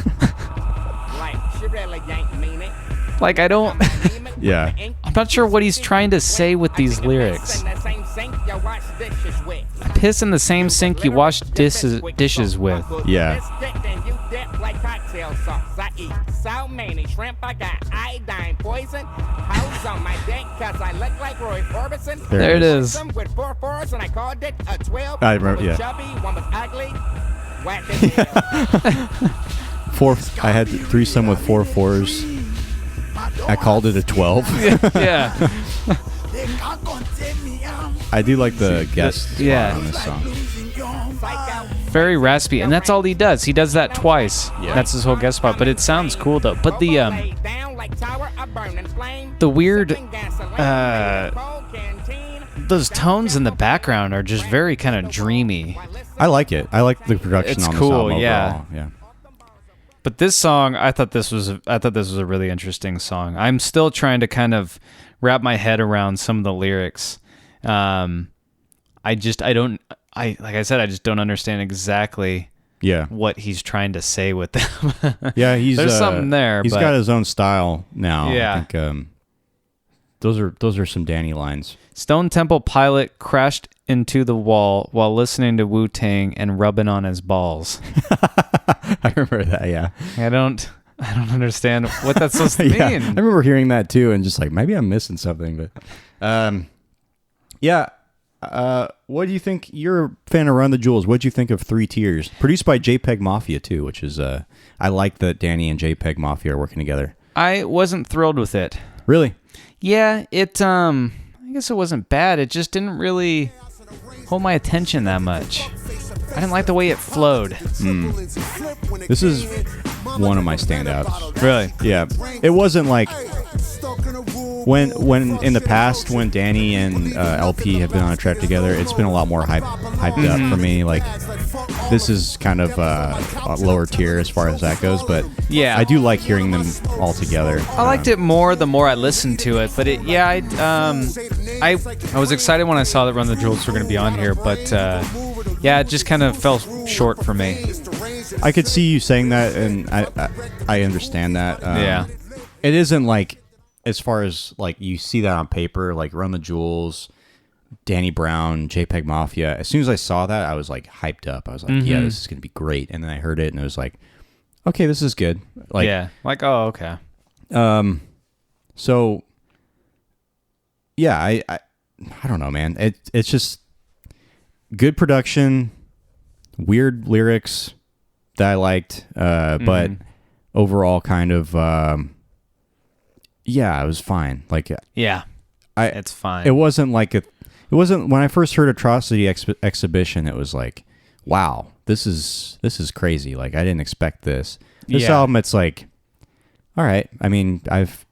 Like, she really ain't mean it. Like, I don't... Yeah. I'm not sure what he's trying to say with these lyrics. Piss in the same sink you wash dishes with. Yeah. I eat so many shrimp, I got iodine poison. House on my dick because I look like Roy Orbison. There it is. With 4 4s and I called it a 12. I remember, One was chubby, one was ugly. Whack the I had threesome with 4 4s. I called it a 12. Yeah. I do like the guest spot on this song. Very raspy, and that's all he does. He does that twice. Yeah. That's his whole guest spot, but it sounds cool though. But the weird those tones in the background are just very kind of dreamy. I like it. I like the production it's on this cool, album overall. Yeah. But this song, I thought this was a really interesting song. I'm still trying to kind of wrap my head around some of the lyrics. I just don't understand exactly what he's trying to say with them. Yeah, there's something there. He's got his own style now. Yeah. I think those are some Danny lines. Stone Temple Pilot crashed into the wall while listening to Wu-Tang and rubbing on his balls. I remember that, yeah. I don't understand what that's supposed to mean. I remember hearing that too and just like, maybe I'm missing something. But what do you think? You're a fan of Run the Jewels. What do you think of 3 Tiers? Produced by JPEG Mafia too, which is I like that Danny and JPEG Mafia are working together. I wasn't thrilled with it. Really? Yeah, I guess it wasn't bad. It just didn't really hold my attention that much. I didn't like the way it flowed. This is one of my standouts. Really? Yeah. It wasn't like when in the past when Danny and LP have been on a track together, it's been a lot more hyped up for me. Like this is kind of a lower tier as far as that goes, but yeah, I do like hearing them all together. I liked it more the more I listened to it, but I was excited when I saw that Run the Jewels were going to be on here, but it just kind of fell short for me. I could see you saying that, and I understand that. It isn't like, as far as like you see that on paper, like Run the Jewels, Danny Brown, JPEG Mafia. As soon as I saw that, I was like hyped up. I was like, yeah, this is gonna be great. And then I heard it, and it was like, okay, this is good. Like, oh, okay. So yeah, I don't know, man. It's just good production, weird lyrics that I liked, but overall kind of it was fine. Like it's fine. It wasn't when I first heard Atrocity Exhibition, it was like, wow, this is crazy. Like I didn't expect this. This album, it's like, all right. I mean, I've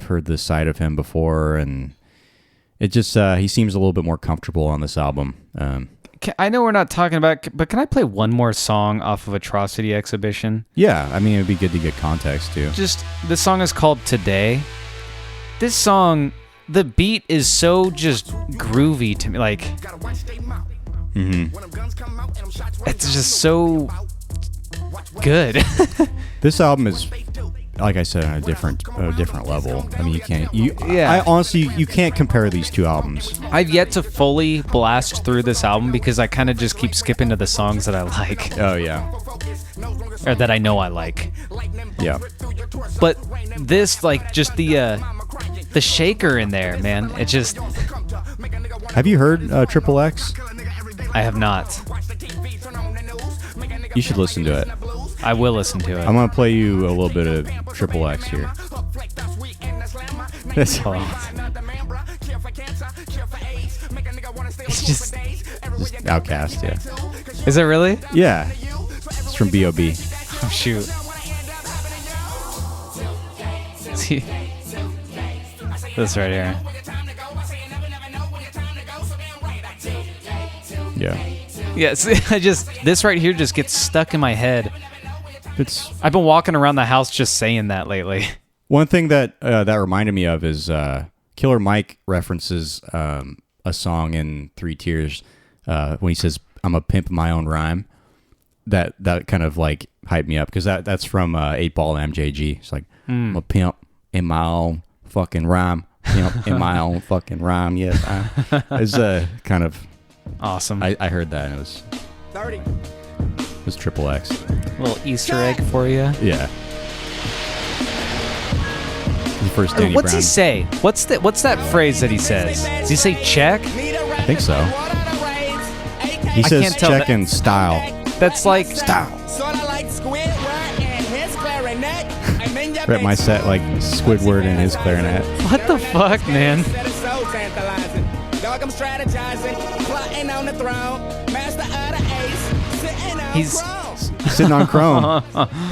heard this side of him before, and it just he seems a little bit more comfortable on this album. I know we're not talking about, but can I play one more song off of Atrocity Exhibition? Yeah, I mean, it'd be good to get context too. This song is called Today. This song the beat is so just groovy to me. Like, it's just so good. This album is, like I said, on a different level. I mean, I honestly, you can't compare these two albums. I've yet to fully blast through this album because I kind of just keep skipping to the songs that I like. Oh yeah. Or that I know I like. Yeah. But this, like, just the shaker in there, man. It just... Have you heard Triple X? I have not. You should listen to it. I will listen to it. I'm gonna play you a little bit of Triple X here. It's just Outkast, yeah. Is it really? Yeah. It's from B.O.B. Oh, shoot. See? This right here. Yeah. Yes, this right here just gets stuck in my head. I've been walking around the house just saying that lately. One thing that reminded me of is Killer Mike references a song in 3 Tiers when he says, "I'm a pimp in my own rhyme." That kind of like hyped me up because that's from 8 Ball and MJG. It's like, I'm a pimp in my own fucking rhyme. Pimp in my own fucking rhyme. Yes, it's kind of awesome. I heard that and it was 30. It was Triple X. A little Easter egg for you. Yeah. The first Danny What's Brown. he say? What's that phrase that he says? Does he say check? I think so. He says check and style. That's like style. Rep my set like Squidward and his clarinet. What the fuck, man? He's sitting on Chrome.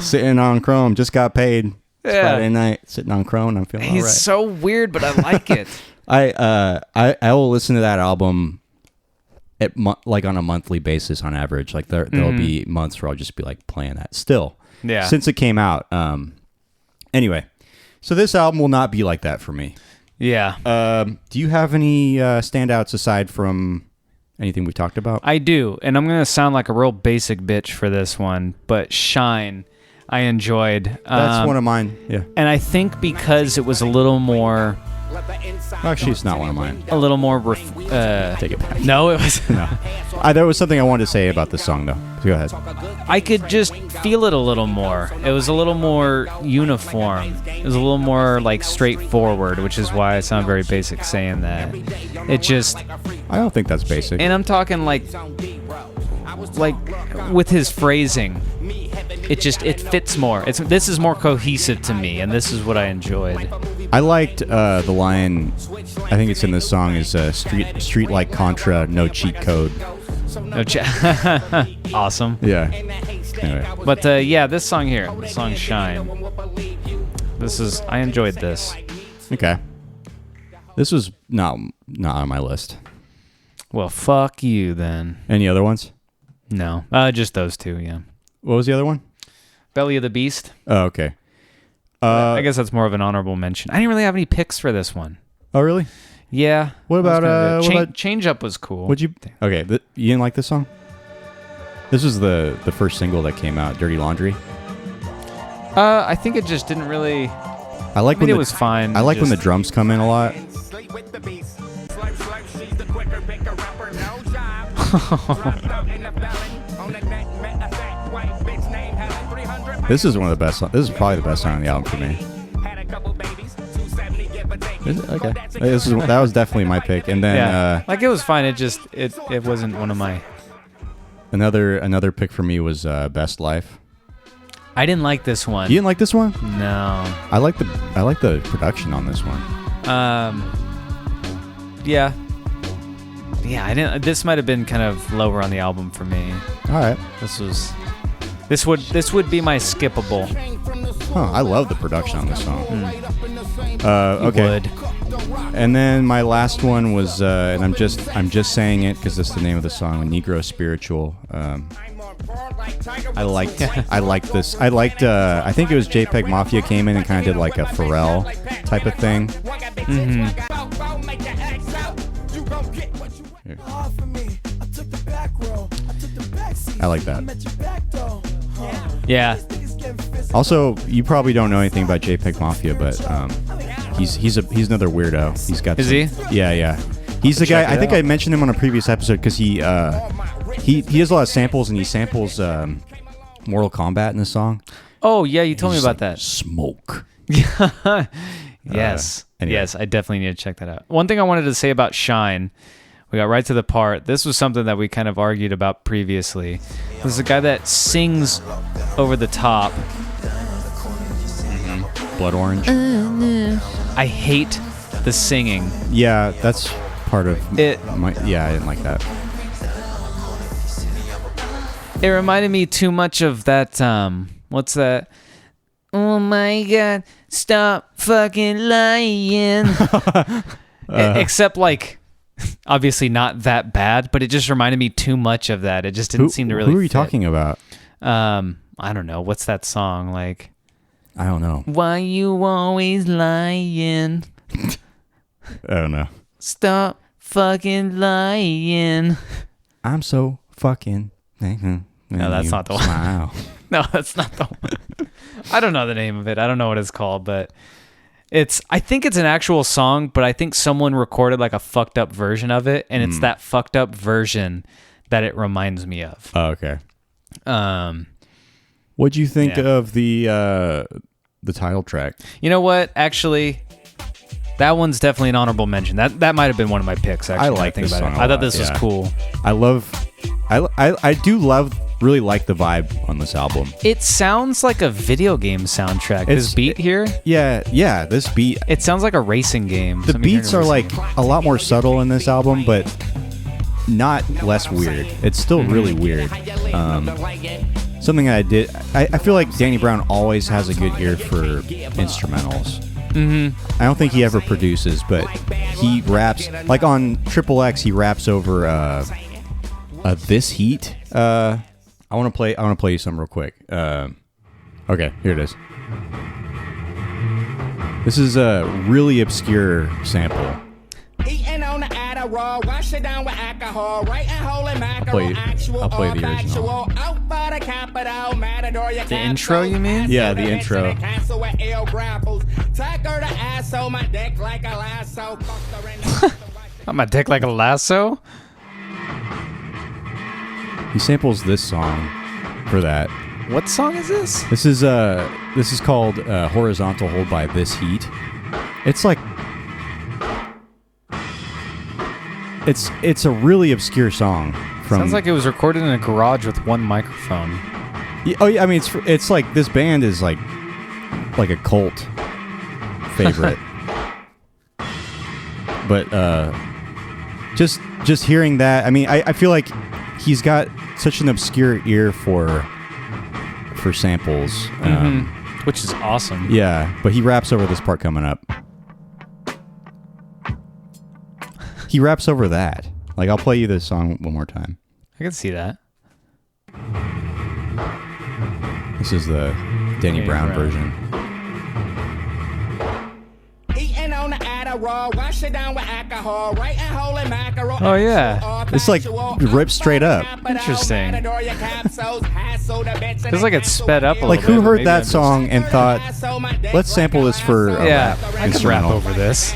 Sitting on Chrome. Just got paid. It's Friday night. Sitting on Chrome. I'm feeling all right. He's so weird, but I like it. I will listen to that album like on a monthly basis on average. Like there'll be months where I'll just be like playing that still. Yeah. Since it came out. Anyway, so this album will not be like that for me. Yeah. Do you have any standouts aside from anything we talked about? I do, and I'm going to sound like a real basic bitch for this one, but Shine, I enjoyed. That's one of mine, yeah. And I think because it was a little more... Actually, it's not one of mine. A little more... Take it back. No, it was... No. There was something I wanted to say about this song, though. Go ahead. I could just feel it a little more. It was a little more uniform. It was a little more, like, straightforward, which is why I sound very basic saying that. It just... I don't think that's basic. And I'm talking, like with his phrasing. It fits more. This is more cohesive to me, and this is what I enjoyed. I liked the line, I think it's in this song, is street like Contra, no cheat code. Awesome. Yeah. Anyway. But this song here, the song Shine. I enjoyed this. Okay. This was not on my list. Well, fuck you then. Any other ones? No. Just those two, yeah. What was the other one? Belly of the Beast. Oh, okay. I guess that's more of an honorable mention. I didn't really have any picks for this one. Oh, really? Yeah. What about Change Up was cool. Would you? Okay, you didn't like this song? This was the first single that came out, Dirty Laundry. I think it just didn't really... I mean, it was fine. I like when the drums come in a lot. This is one of the best songs. This is probably the best song on the album for me. Okay. That was definitely my pick. And then it was fine. It wasn't one of my... Another pick for me was Best Life. I didn't like this one. You didn't like this one? No. I like the production on this one. Yeah. Yeah, I didn't. This might have been kind of lower on the album for me. All right. This would be my skippable. Huh, I love the production on this song. Okay. And then my last one was, and I'm just saying it because that's the name of the song, Negro Spiritual. I liked this. I liked. I think it was JPEG Mafia came in and kind of did like a Pharrell type of thing. Mm-hmm. I like that. Yeah. Also, you probably don't know anything about JPEG Mafia, but he's another weirdo. He's got. Is he? Yeah. He's the guy. I think I mentioned him on a previous episode because he does a lot of samples and he samples Mortal Kombat in the song. Oh yeah, you told me about that. Smoke. Yes. Anyway. Yes, I definitely need to check that out. One thing I wanted to say about Shine, we got right to the part. This was something that we kind of argued about previously. There's a guy that sings over the top. Blood Orange. I hate the singing. Yeah, that's part of it. I didn't like that. It reminded me too much of that. What's that? Oh my God! Stop fucking lying. Except like, obviously not that bad, but it just reminded me too much of that. It just didn't seem to really. Who are you fit. talking about? I don't know. What's that song like? I don't know. Why you always lying? I don't know. Stop fucking lying. I'm so fucking. No, that's not the one. Smile. No, that's not the one. I don't know the name of it. I don't know what it's called, but I think it's an actual song, but I think someone recorded like a fucked up version of it, and it's that fucked up version that it reminds me of. Oh, okay. What'd you think of the title track? You know what? Actually, that one's definitely an honorable mention. That might have been one of my picks. Actually, I like this song. I thought this was cool. I really like the vibe on this album. It sounds like a video game soundtrack. This beat here? Yeah, this beat. It sounds like a racing game. The beats are like a lot more subtle in this album, but not less weird. It's still really weird. Something I did. I feel like Danny Brown always has a good ear for instrumentals. I don't think he ever produces, but he raps. Like on Triple X, he raps over This Heat. I want to play you some real quick. Okay, here it is. This is a really obscure sample. Eating on the Adderall, wash it down with alcohol, writing holy mackerel, I'll play the original. The intro, you mean? Yeah, the intro. Got my dick like a lasso? He samples this song for that. What song is this? This is called Horizontal Hold by This Heat. It's like it's a really obscure song. Sounds like it was recorded in a garage with one microphone. Yeah, I mean it's like this band is like a cult favorite. But just hearing that, I mean I feel like he's got such an obscure ear for samples, which is awesome. Yeah, but he raps over this part coming up. He raps over that. Like, I'll play you this song one more time. I can see that. This is the Danny Brown version. Oh yeah, it's like ripped straight up. Interesting. Feels like it's sped up a little bit. Like, who heard that just... song and thought, let's sample this for a rap I could rap over this.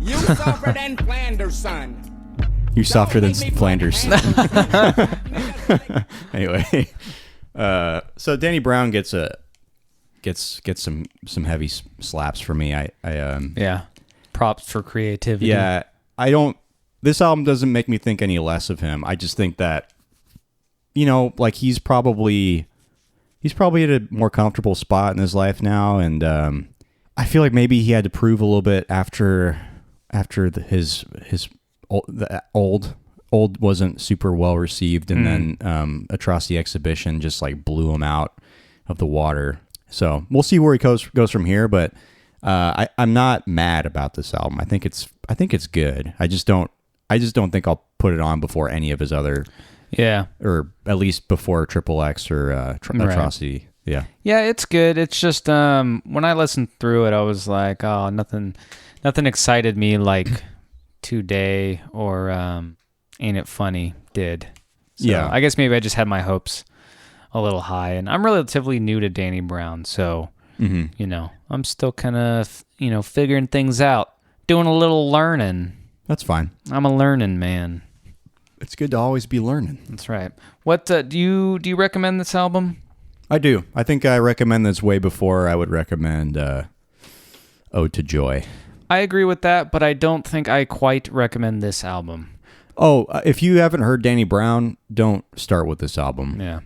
You softer than Flanders, son. You softer than Flanders. Anyway, so Danny Brown gets some heavy slaps for me. Props for creativity. Yeah, this album doesn't make me think any less of him. I just think that, like he's probably at a more comfortable spot in his life now, and I feel like maybe he had to prove a little bit after his old wasn't super well received, and then Atrocity Exhibition just like blew him out of the water. So we'll see where he goes from here. But I'm not mad about this album. I think it's good. I just don't think I'll put it on before any of his other. Yeah. Or at least before Triple X or Atrocity. Yeah. Yeah, it's good. It's just when I listened through it, I was like, oh, nothing excited me like Today or Ain't It Funny did. So yeah. I guess maybe I just had my hopes a little high, and I'm relatively new to Danny Brown, so I'm still kind of figuring things out, doing a little learning. That's fine. I'm a learning man. It's good to always be learning. That's right. What do you recommend this album? I do. I think I recommend this way before I would recommend Ode to Joy. I agree with that, but I don't think I quite recommend this album. Oh, if you haven't heard Danny Brown, don't start with this album. Yeah.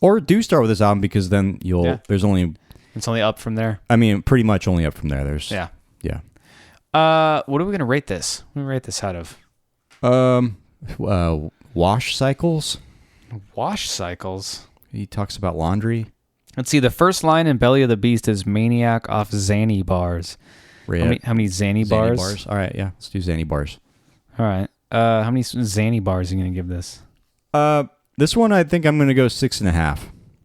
Or do start with this album because then there's only... It's only up from there? I mean, pretty much only up from there. There's... Yeah. Yeah. What are we going to rate this? What do we rate this out of? Wash cycles. Wash cycles? He talks about laundry. Let's see. The first line in Belly of the Beast is Maniac off Zanny bars. How many Zanny bars? All right, yeah. Let's do Zanny bars. All right. How many Zanny bars are you going to give this? This one I think I'm going to go 6.5.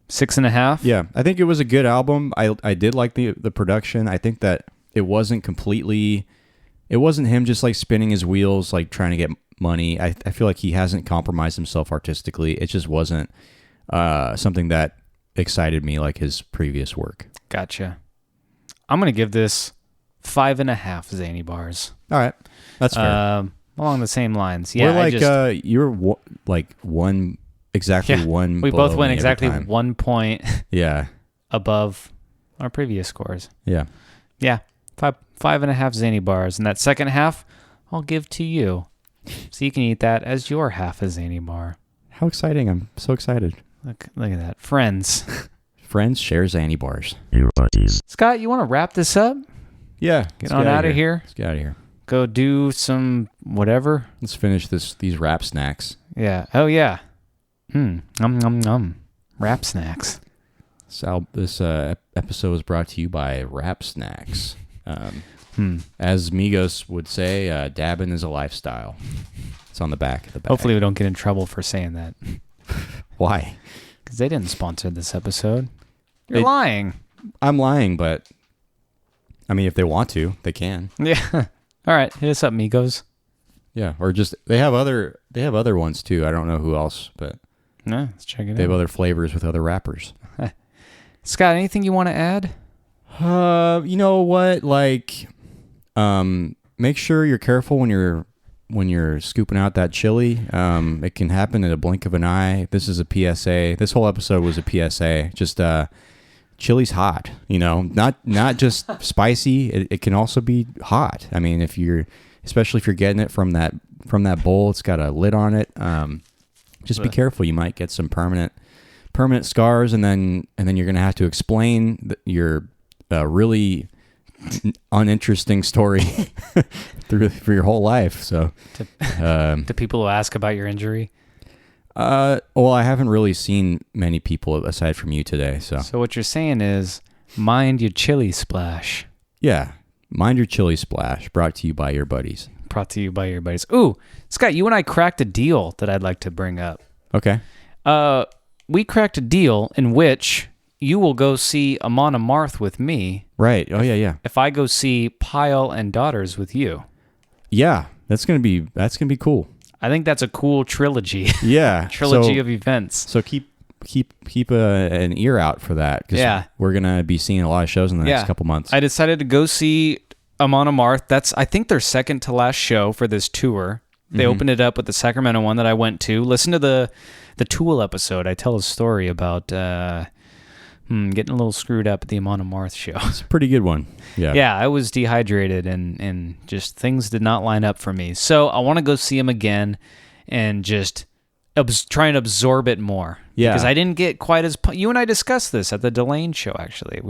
6.5? Yeah. I think it was a good album. I did like the production. I think that it wasn't him just like spinning his wheels, like trying to get money. I feel like he hasn't compromised himself artistically. It just wasn't something that excited me like his previous work. Gotcha. I'm going to give this 5.5 Zanny bars. All right. That's fair. Along the same lines. Yeah. We're like, you're like one, exactly one. We both went exactly 1 point yeah. above our previous scores. Yeah. Yeah. 5.5 Zanny bars. And that second half, I'll give to you. So you can eat that as your half a Zanny bar. How exciting. I'm so excited. Look at that. Friends. Friends share Zanny bars. EarBuddies. Scott, you want to wrap this up? Yeah. Get on out of here. Let's get out of here. Go do some whatever. Let's finish these rap snacks. Yeah. Oh, yeah. Rap snacks. So this episode was brought to you by Rap Snacks. As Migos would say, dabbing is a lifestyle. It's on the back of the bag. Hopefully we don't get in trouble for saying that. Why? Because they didn't sponsor this episode. You're lying. I'm lying, but I mean, if they want to, they can. Yeah. All right. Hit us up, Migos. Yeah. Or just, they have other ones too. I don't know who else, but no, let's check it out. They have other flavors with other rappers. Scott, anything you want to add? You know what? Like, make sure you're careful when you're scooping out that chili. It can happen in a blink of an eye. This is a PSA. This whole episode was a PSA. Just chili's hot. Not just spicy. It can also be hot. I mean, especially if you're getting it from that bowl, it's got a lid on it. Just be careful. You might get some permanent scars, and then you're gonna have to explain your really uninteresting story for your whole life. So, to people who ask about your injury. Well, I haven't really seen many people aside from you today. So what you're saying is, mind your chili splash. Yeah, mind your chili splash. Brought to you by EarBuddies. Brought to you by EarBuddies. Ooh, Scott, you and I cracked a deal that I'd like to bring up. Okay. We cracked a deal in which you will go see Amon Amarth with me. Right. Oh, yeah. If I go see Pyle and Daughters with you. Yeah, that's gonna be cool. I think that's a cool trilogy. Yeah. Trilogy of events. So keep an ear out for that. Yeah. We're gonna be seeing a lot of shows in the next couple months. I decided to go see Amon Amarth. That's, I think, their second to last show for this tour. They opened it up with the Sacramento one that I went to. Listen to the Tool episode. I tell a story about getting a little screwed up at the Amon Amarth show. It's a pretty good one. Yeah. Yeah, I was dehydrated and just things did not line up for me. So I want to go see him again and just try and absorb it more. Yeah. Because I didn't get quite as... You and I discussed this at the Delane show, actually.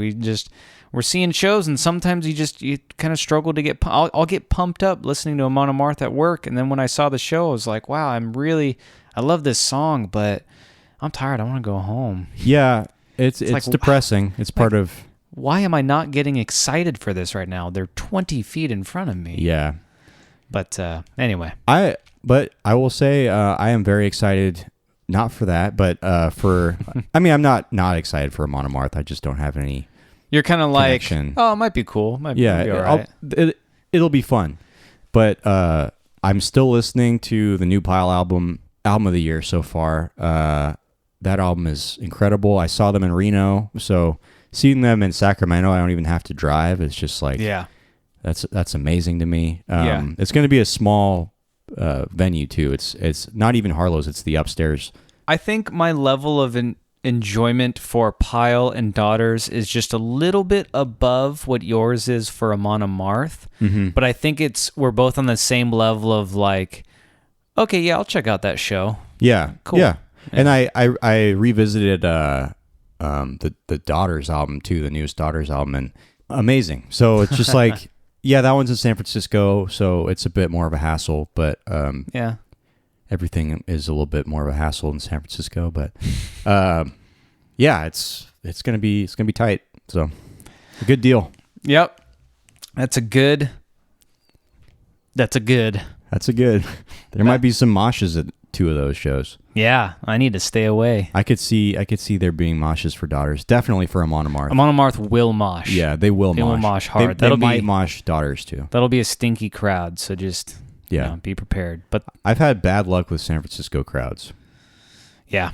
We're seeing shows, and sometimes you kind of struggle to get... I'll get pumped up listening to Amon Amarth at work, and then when I saw the show, I was like, wow, I love this song, but I'm tired. I want to go home. Yeah, it's like, depressing. It's part of... why am I not getting excited for this right now? They're 20 feet in front of me. Yeah. But anyway. But I will say I am very excited, not for that, but for, I mean, I'm not excited for Amon Amarth. I just don't have any. You're kind of like, connection. oh, it might be cool. Might be all right. It'll be fun. But I'm still listening to the new Pile album of the year so far. That album is incredible. I saw them in Reno, so seeing them in Sacramento, I don't even have to drive. It's just like, yeah, that's amazing to me. It's going to be a small venue too. It's not even Harlow's. It's the upstairs. I think my level of enjoyment for Pile and Daughters is just a little bit above what yours is for Amon Amarth. Mm-hmm. But I think we're both on the same level of like, okay, yeah, I'll check out that show. Yeah, cool. Yeah, and I revisited the Daughters album too, the newest Daughters album, and amazing. So it's just like, yeah, that one's in San Francisco, so it's a bit more of a hassle, but yeah. Everything is a little bit more of a hassle in San Francisco, but yeah, it's gonna be tight. So a good deal. Yep, that's a good. There might be some moshes at 2 of those shows. Yeah, I need to stay away. I could see there being moshes for Daughters, definitely for Amon Amarth. Amon Amarth will mosh. Yeah, they will. They will mosh hard. They might mosh Daughters too. That'll be a stinky crowd. So just. Yeah, be prepared. But I've had bad luck with San Francisco crowds. Yeah,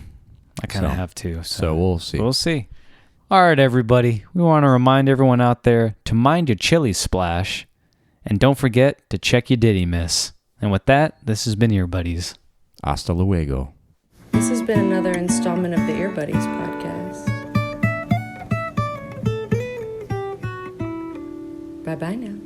I kind of have too. So we'll see. We'll see. All right, everybody. We want to remind everyone out there to mind your chili splash, and don't forget to check your Diddy Miss. And with that, this has been EarBuddies. Hasta luego. This has been another installment of the EarBuddies podcast. Bye-bye now.